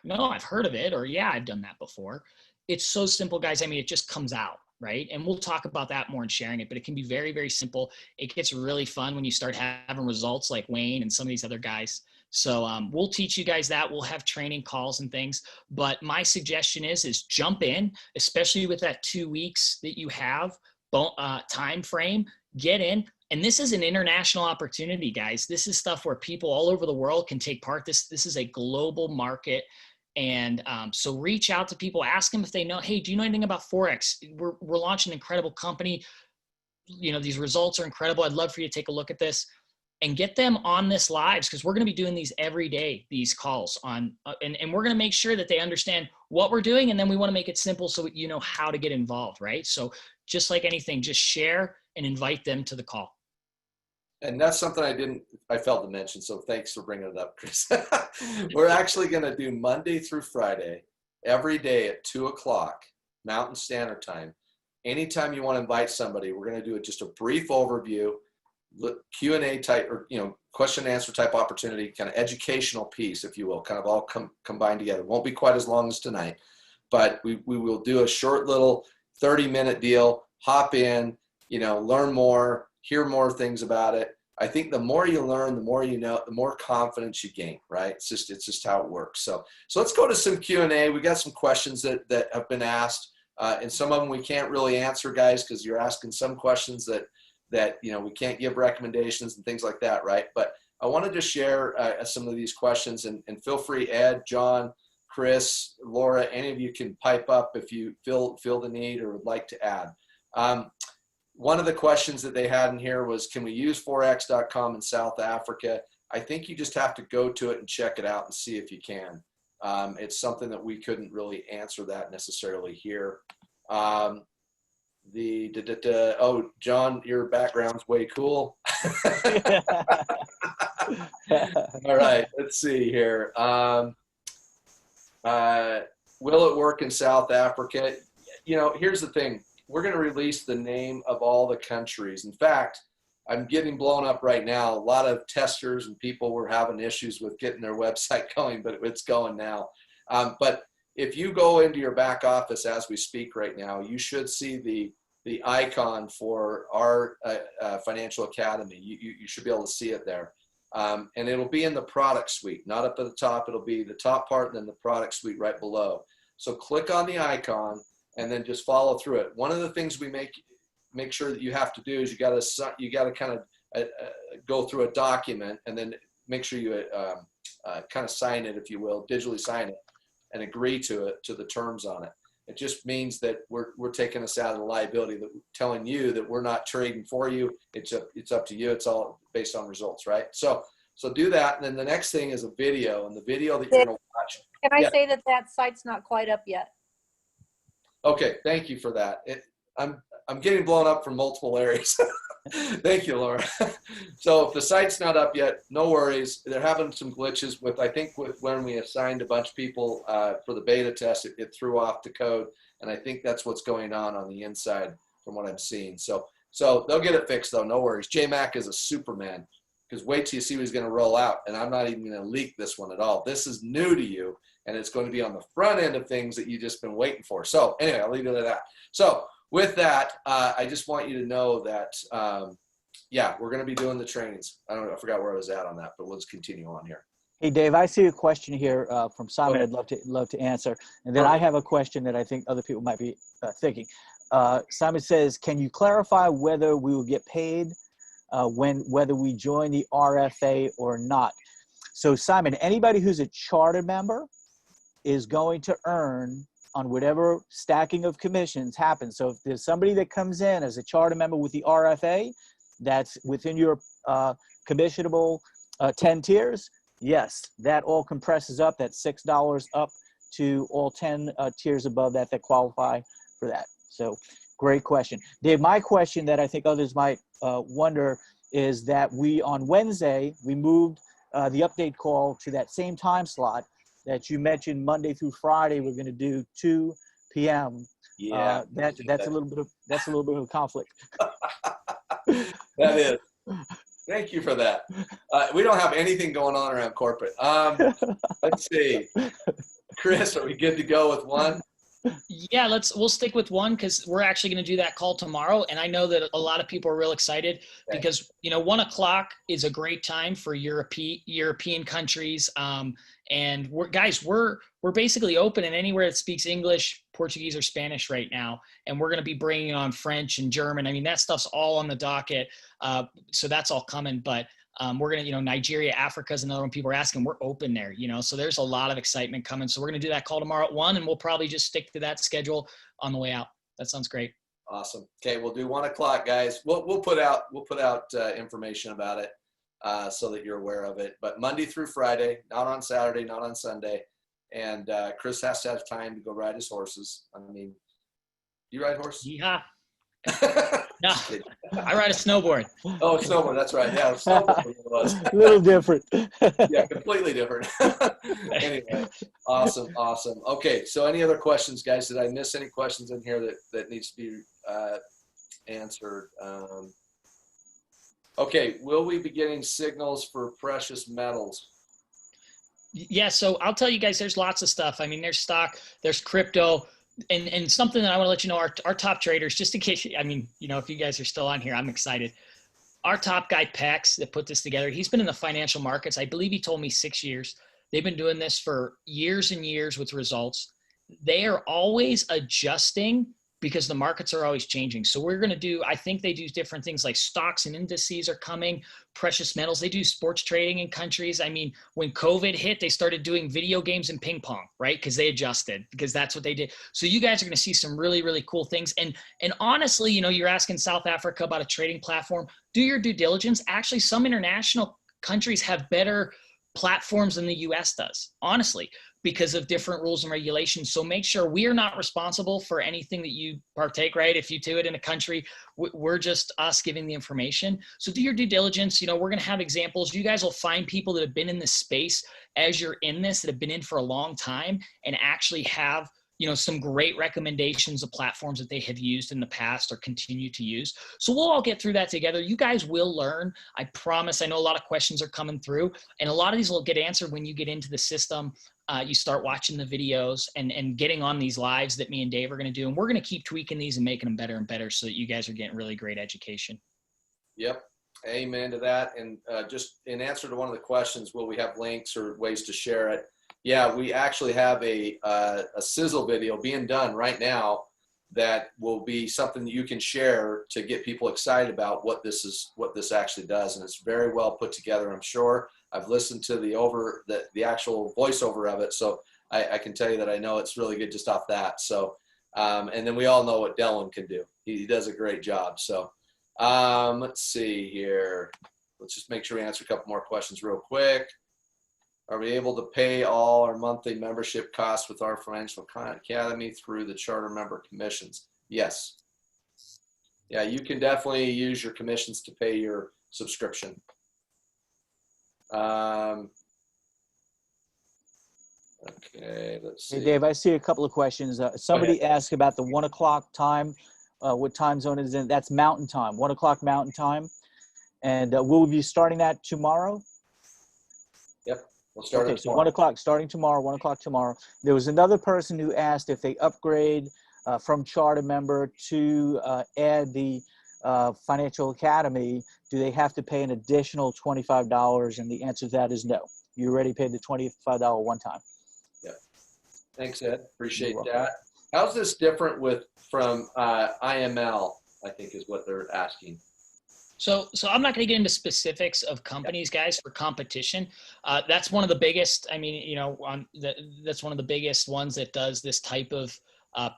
No, I've heard of it, or yeah, I've done that before. It's so simple, guys. I mean, it just comes out, right? And we'll talk about that more in sharing it, but it can be very, very simple. It gets really fun when you start having results like Wayne and some of these other guys. So we'll teach you guys that. We'll have training calls and things. But my suggestion is jump in, especially with that 2 weeks that you have time frame. Get in. And this is an international opportunity, guys. This is stuff where people all over the world can take part. This is a global market. And so reach out to people, ask them if they know, hey, do you know anything about Forex? We're launching an incredible company. You know, these results are incredible. I'd love for you to take a look at this and get them on this lives, because we're going to be doing these every day, these calls on, and we're going to make sure that they understand what we're doing. And then we want to make it simple so you know how to get involved, right? So just like anything, just share and invite them to the call. And that's something I failed to mention. So thanks for bringing it up, Chris. We're actually going to do Monday through Friday, every day at 2:00 Mountain Standard Time. Anytime you want to invite somebody, we're going to do just a brief overview, Q&A type, or, you know, question and answer type opportunity, kind of educational piece, if you will, kind of all combined together. It won't be quite as long as tonight, but we will do a short little 30-minute deal, hop in, you know, learn more, hear more things about it. I think the more you learn, the more you know, the more confidence you gain, right? It's just how it works. So let's go to some Q&A. We got some questions that have been asked, and some of them we can't really answer, guys, because you're asking some questions that you know, we can't give recommendations and things like that, right? But I wanted to share some of these questions, and feel free, Ed, John, Chris, Laura, any of you can pipe up if you feel the need or would like to add. One of the questions that they had in here was, can we use forex.com in South Africa? I think you just have to go to it and check it out and see if you can. It's something that we couldn't really answer that necessarily here. Oh, John, your background's way cool. All right, let's see here. Will it work in South Africa? You know, here's the thing. We're going to release the name of all the countries. In fact, I'm getting blown up right now. A lot of testers and people were having issues with getting their website going, but it's going now. But if you go into your back office as we speak right now, you should see the icon for our financial academy. You should be able to see it there. And it'll be in the product suite, not up at the top. It'll be the top part and then the product suite right below. So click on the icon and then just follow through it. One of the things we make sure that you have to do is you got to kind of go through a document and then make sure you kind of sign it, if you will, digitally sign it and agree to it, to the terms on it. It just means that we're taking us out of the liability, that telling you that we're not trading for you. It's up to you. It's all based on results, right? So do that. And then the next thing is a video, and the video that you're going to watch. Can I say that site's not quite up yet? Okay, thank you for that. I'm getting blown up from multiple areas. Thank you, Laura. So if the site's not up yet, no worries. They're having some glitches with, I think when we assigned a bunch of people for the beta test, it threw off the code. And I think that's what's going on the inside from what I'm seeing. So they'll get it fixed though, no worries. JMac is a Superman, because wait till you see what he's going to roll out. And I'm not even going to leak this one at all. This is new to you, and it's going to be on the front end of things that you've just been waiting for. So anyway, I'll leave it at that. So with that, I just want you to know that, yeah, we're going to be doing the trainings. I forgot where I was at on that, but let's continue on here. Hey, Dave, I see a question here from Simon. Okay. I'd love to answer. And then Sure. I have a question that I think other people might be thinking. Simon says, can you clarify whether we will get paid whether we join the RFA or not? So Simon, anybody who's a charter member is going to earn on whatever stacking of commissions happens. So if there's somebody that comes in as a charter member with the RFA, that's within your commissionable 10 tiers, yes, that all compresses up, that's $6 up to all 10 tiers above that qualify for that. So great question. Dave, my question that I think others might wonder is that on Wednesday, we moved the update call to that same time slot that you mentioned. Monday through Friday, we're going to do 2 p.m. Yeah. That's a little bit of a conflict. That is. Thank you for that. We don't have anything going on around corporate. Let's see. Chris, are we good to go with 1? Yeah, we'll stick with 1 because we're actually going to do that call tomorrow. And I know that a lot of people are real excited because, 1 o'clock is a great time for European countries. And we're basically open in anywhere that speaks English, Portuguese, or Spanish right now. And we're going to be bringing on French and German. I mean, that stuff's all on the docket. So that's all coming. But we're going to, Nigeria, Africa is another one people are asking. We're open there, so there's a lot of excitement coming. So we're going to do that call tomorrow at 1, and we'll probably just stick to that schedule on the way out. That sounds great. Awesome. Okay, we'll do 1 o'clock, guys. We'll put out information about it so that you're aware of it. But Monday through Friday, not on Saturday, not on Sunday. And Chris has to have time to go ride his horses. I mean, you ride horses? Yeah. No, I ride a snowboard. Oh, snowboard. That's right. Yeah, snowboard it was. A little different. Yeah, completely different. Anyway, awesome. Okay, so any other questions, guys? Did I miss any questions in here that needs to be answered? Okay, will we be getting signals for precious metals? Yeah, so I'll tell you guys, there's lots of stuff. I mean, there's stock, there's crypto. And something that I want to let you know, our top traders, just in case, if you guys are still on here, I'm excited. Our top guy, Pex, that put this together, he's been in the financial markets. I believe he told me 6 years. They've been doing this for years and years with results. They are always adjusting because the markets are always changing. So I think they do different things like stocks and indices are coming, precious metals. They do sports trading in countries. I mean, when COVID hit, they started doing video games and ping pong, right? Because they adjusted, because that's what they did. So you guys are going to see some really, really cool things. And honestly, you're asking South Africa about a trading platform. Do your due diligence. Actually, some international countries have better platforms than the US does, honestly, because of different rules and regulations. So make sure we are not responsible for anything that you partake, right? If you do it in a country, we're just us giving the information. So do your due diligence. We're going to have examples. You guys will find people that have been in this space as you're in this, that have been in for a long time and actually have some great recommendations of platforms that they have used in the past or continue to use. So we'll all get through that together. You guys will learn. I promise. I know a lot of questions are coming through, and a lot of these will get answered when you get into the system. You start watching the videos and getting on these lives that me and Dave are going to do. And we're going to keep tweaking these and making them better and better so that you guys are getting really great education. Yep. Amen to that. And just in answer to one of the questions, will we have links or ways to share it? Yeah, we actually have a Sizzle video being done right now that will be something that you can share to get people excited about what this actually does. And it's very well put together, I'm sure. I've listened to the actual voiceover of it, so I can tell you that I know it's really good just off that. So, and then we all know what Dylan can do. He does a great job. So, let's see here. Let's just make sure we answer a couple more questions real quick. Are we able to pay all our monthly membership costs with our Financial Academy through the charter member commissions? Yes. Yeah, you can definitely use your commissions to pay your subscription. Okay, let's see. Hey, Dave, I see a couple of questions. Somebody asked about the 1 o'clock time. What time zone is it? That's Mountain Time, 1 o'clock Mountain Time. And will we be starting that tomorrow? Yep. We'll start okay, so 1 o'clock, starting tomorrow, 1 o'clock tomorrow. There was another person who asked if they upgrade from charter member to add the Financial Academy, do they have to pay an additional $25? And the answer to that is no. you already paid the $25 one time. Yeah. Thanks, Ed. Appreciate You're welcome. that. How's this different from IML, I think is what they're asking. So I'm not going to get into specifics of companies, guys, for competition. That's one of the biggest, I mean, you know, that's one of the biggest ones that does this type of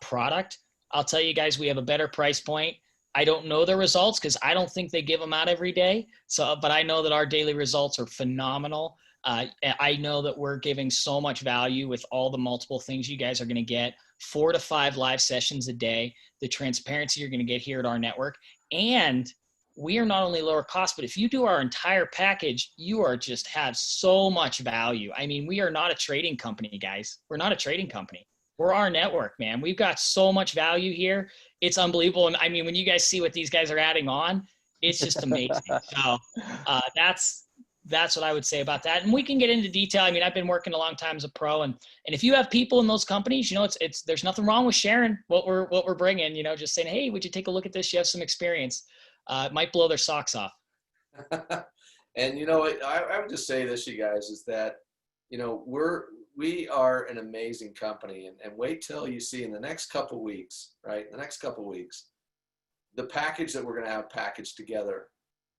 product. I'll tell you guys, we have a better price point. I don't know the results because I don't think they give them out every day. So, but I know that our daily results are phenomenal. I know that we're giving so much value with all the multiple things you guys are going to get, 4 to 5 live sessions a day, the transparency you're going to get here at our network. And we are not only lower cost, but if you do our entire package, you are just have so much value. I mean, we are not a trading company, guys. We're not a trading company. We're our network, man. We've got so much value here. It's unbelievable. And I mean, when you guys see what these guys are adding on, it's just amazing. So that's what I would say about that. And we can get into detail. I mean, I've been working a long time as a pro, and if you have people in those companies, you know, there's nothing wrong with sharing what we're bringing, you know, just saying, hey, would you take a look at this? You have some experience. It might blow their socks off. And, you know, I would just say this, you guys, is that, you know, we are an amazing company, and wait till you see in the next couple weeks, right? The next couple weeks, the package that we're going to have packaged together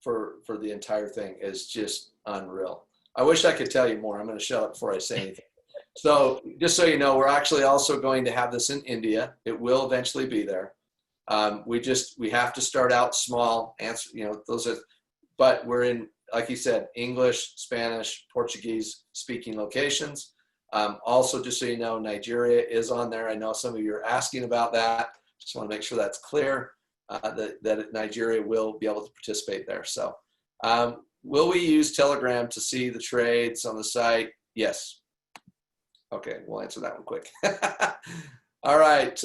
for the entire thing is just unreal. I wish I could tell you more. I'm going to shut up before I say anything. So just so you know, we're actually also going to have this in India. It will eventually be there. We have to start out small, you know, but we're in, like you said, English, Spanish, Portuguese speaking locations. Also, just so you know, Nigeria is on there. I know some of you are asking about that. Just want to make sure that's clear, that Nigeria will be able to participate there. So will we use Telegram to see the trades on the site? Yes. Okay, we'll answer that one quick. All right.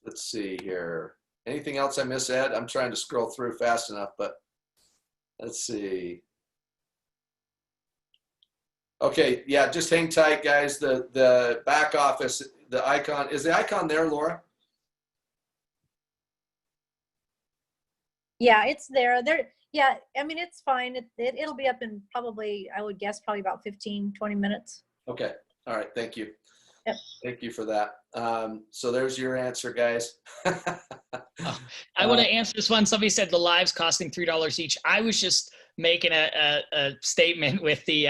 Let's see here. Anything else I miss, Ed? I'm trying to scroll through fast enough, but let's see. Okay, yeah, just hang tight, guys. The back office, the icon, is the icon there, Laura? Yeah, it's there. Yeah, I mean, it's fine. It'll be up in probably, I would guess, probably about 15, 20 minutes. Okay, all right, thank you. Yep. Thank you for that. So there's your answer, guys. I want to answer this one. Somebody said the live's costing $3 each. I was just making a statement with the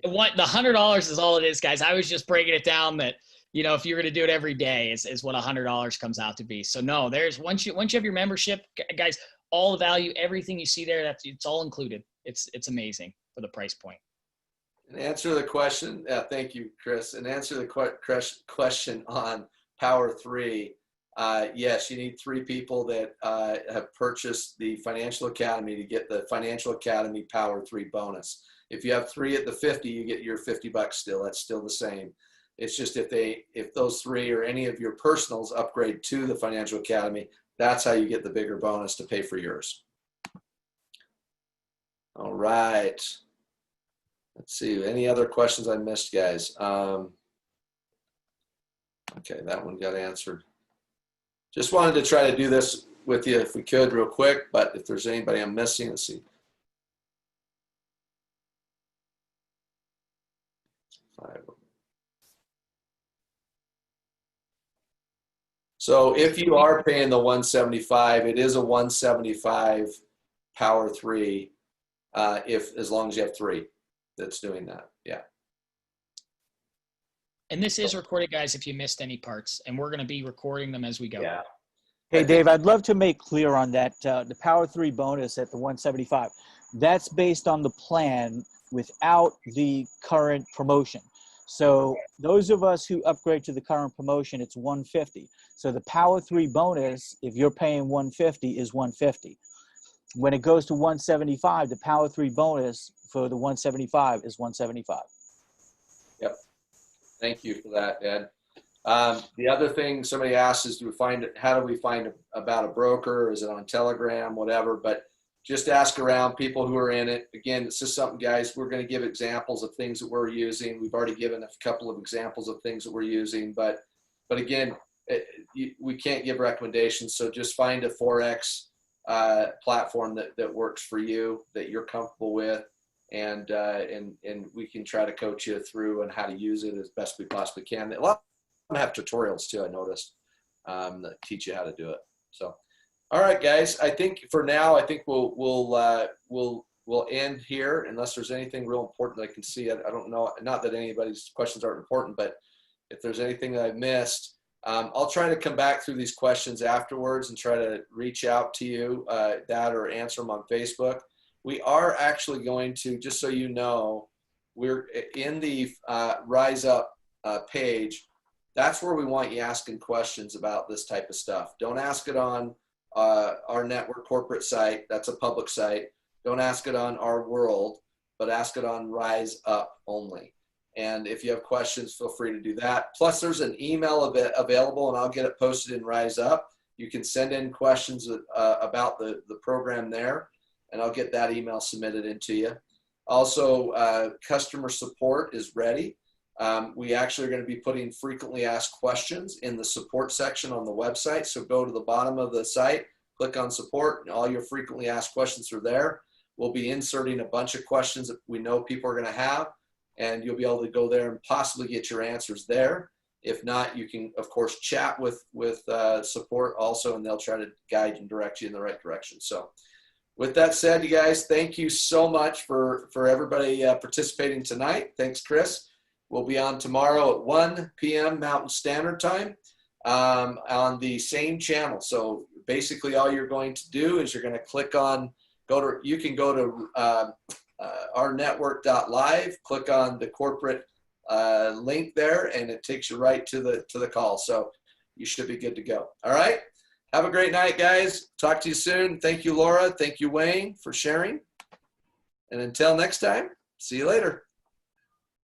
$100 is all it is, guys. I was just breaking it down that, you know, if you were to do it every day is what $100 comes out to be. So no, there's once you have your membership, guys, all the value, everything you see there, it's all included. It's amazing for the price point. And answer the question, thank you, Chris. And answer the question on Power 3. Yes, you need 3 people that have purchased the Financial Academy to get the Financial Academy Power 3 bonus. If you have 3 at the 50, you get your $50 still. That's still the same. It's just if those 3 or any of your personals upgrade to the Financial Academy, that's how you get the bigger bonus to pay for yours. All right. Let's see, any other questions I missed, guys? Okay, that one got answered. Just wanted to try to do this with you if we could real quick, but if there's anybody I'm missing, let's see. 5. So if you are paying the $175, it is a $175 Power 3, as long as you have 3 that's doing that. Yeah. And this is recorded, guys, if you missed any parts, and we're going to be recording them as we go. Yeah. Hey, Dave, I'd love to make clear on that, the Power 3 bonus at the 175, that's based on the plan without the current promotion. So those of us who upgrade to the current promotion, it's 150. So the Power 3 bonus, if you're paying 150, is 150. When it goes to 175, the Power 3 bonus for the 175 is 175. Yep. Thank you for that, Ed. The other thing somebody asked is, how do we find about a broker? Is it on Telegram, whatever? But just ask around people who are in it. Again, it's just something, guys, we're going to give examples of things that we're using. We've already given a couple of examples of things that we're using, but again, we can't give recommendations. So just find a Forex platform that works for you, that you're comfortable with, and we can try to coach you through and how to use it as best we possibly can. A lot of them have tutorials too, I noticed, that teach you how to do it. So, all right, guys, I think for now, I think we'll end here unless there's anything real important that I can see. I don't know, not that anybody's questions aren't important, but if there's anything that I missed, I'll try to come back through these questions afterwards and try to reach out to you that or answer them on Facebook. We are actually going to, just so you know, we're in the Rise Up page. That's where we want you asking questions about this type of stuff. Don't ask it on our network corporate site. That's a public site. Don't ask it on our world, but ask it on Rise Up only. And if you have questions, feel free to do that. Plus, there's an email available, and I'll get it posted in Rise Up. You can send in questions about the program there, and I'll get that email submitted into you. Also, customer support is ready. We actually are going to be putting frequently asked questions in the support section on the website. So go to the bottom of the site, click on support, and all your frequently asked questions are there. We'll be inserting a bunch of questions that we know people are going to have, and you'll be able to go there and possibly get your answers there. If not, you can, of course, chat with support also, and they'll try to guide and direct you in the right direction. So with that said, you guys, thank you so much for everybody participating tonight. Thanks, Chris. We'll be on tomorrow at 1 p.m. Mountain Standard Time on the same channel. So basically all you're going to do is you're going to click on, you can go to rNetwork.live, click on the corporate link there, and it takes you right to the call. So you should be good to go. All right. Have a great night, guys. Talk to you soon. Thank you, Laura. Thank you, Wayne, for sharing. And until next time, see you later.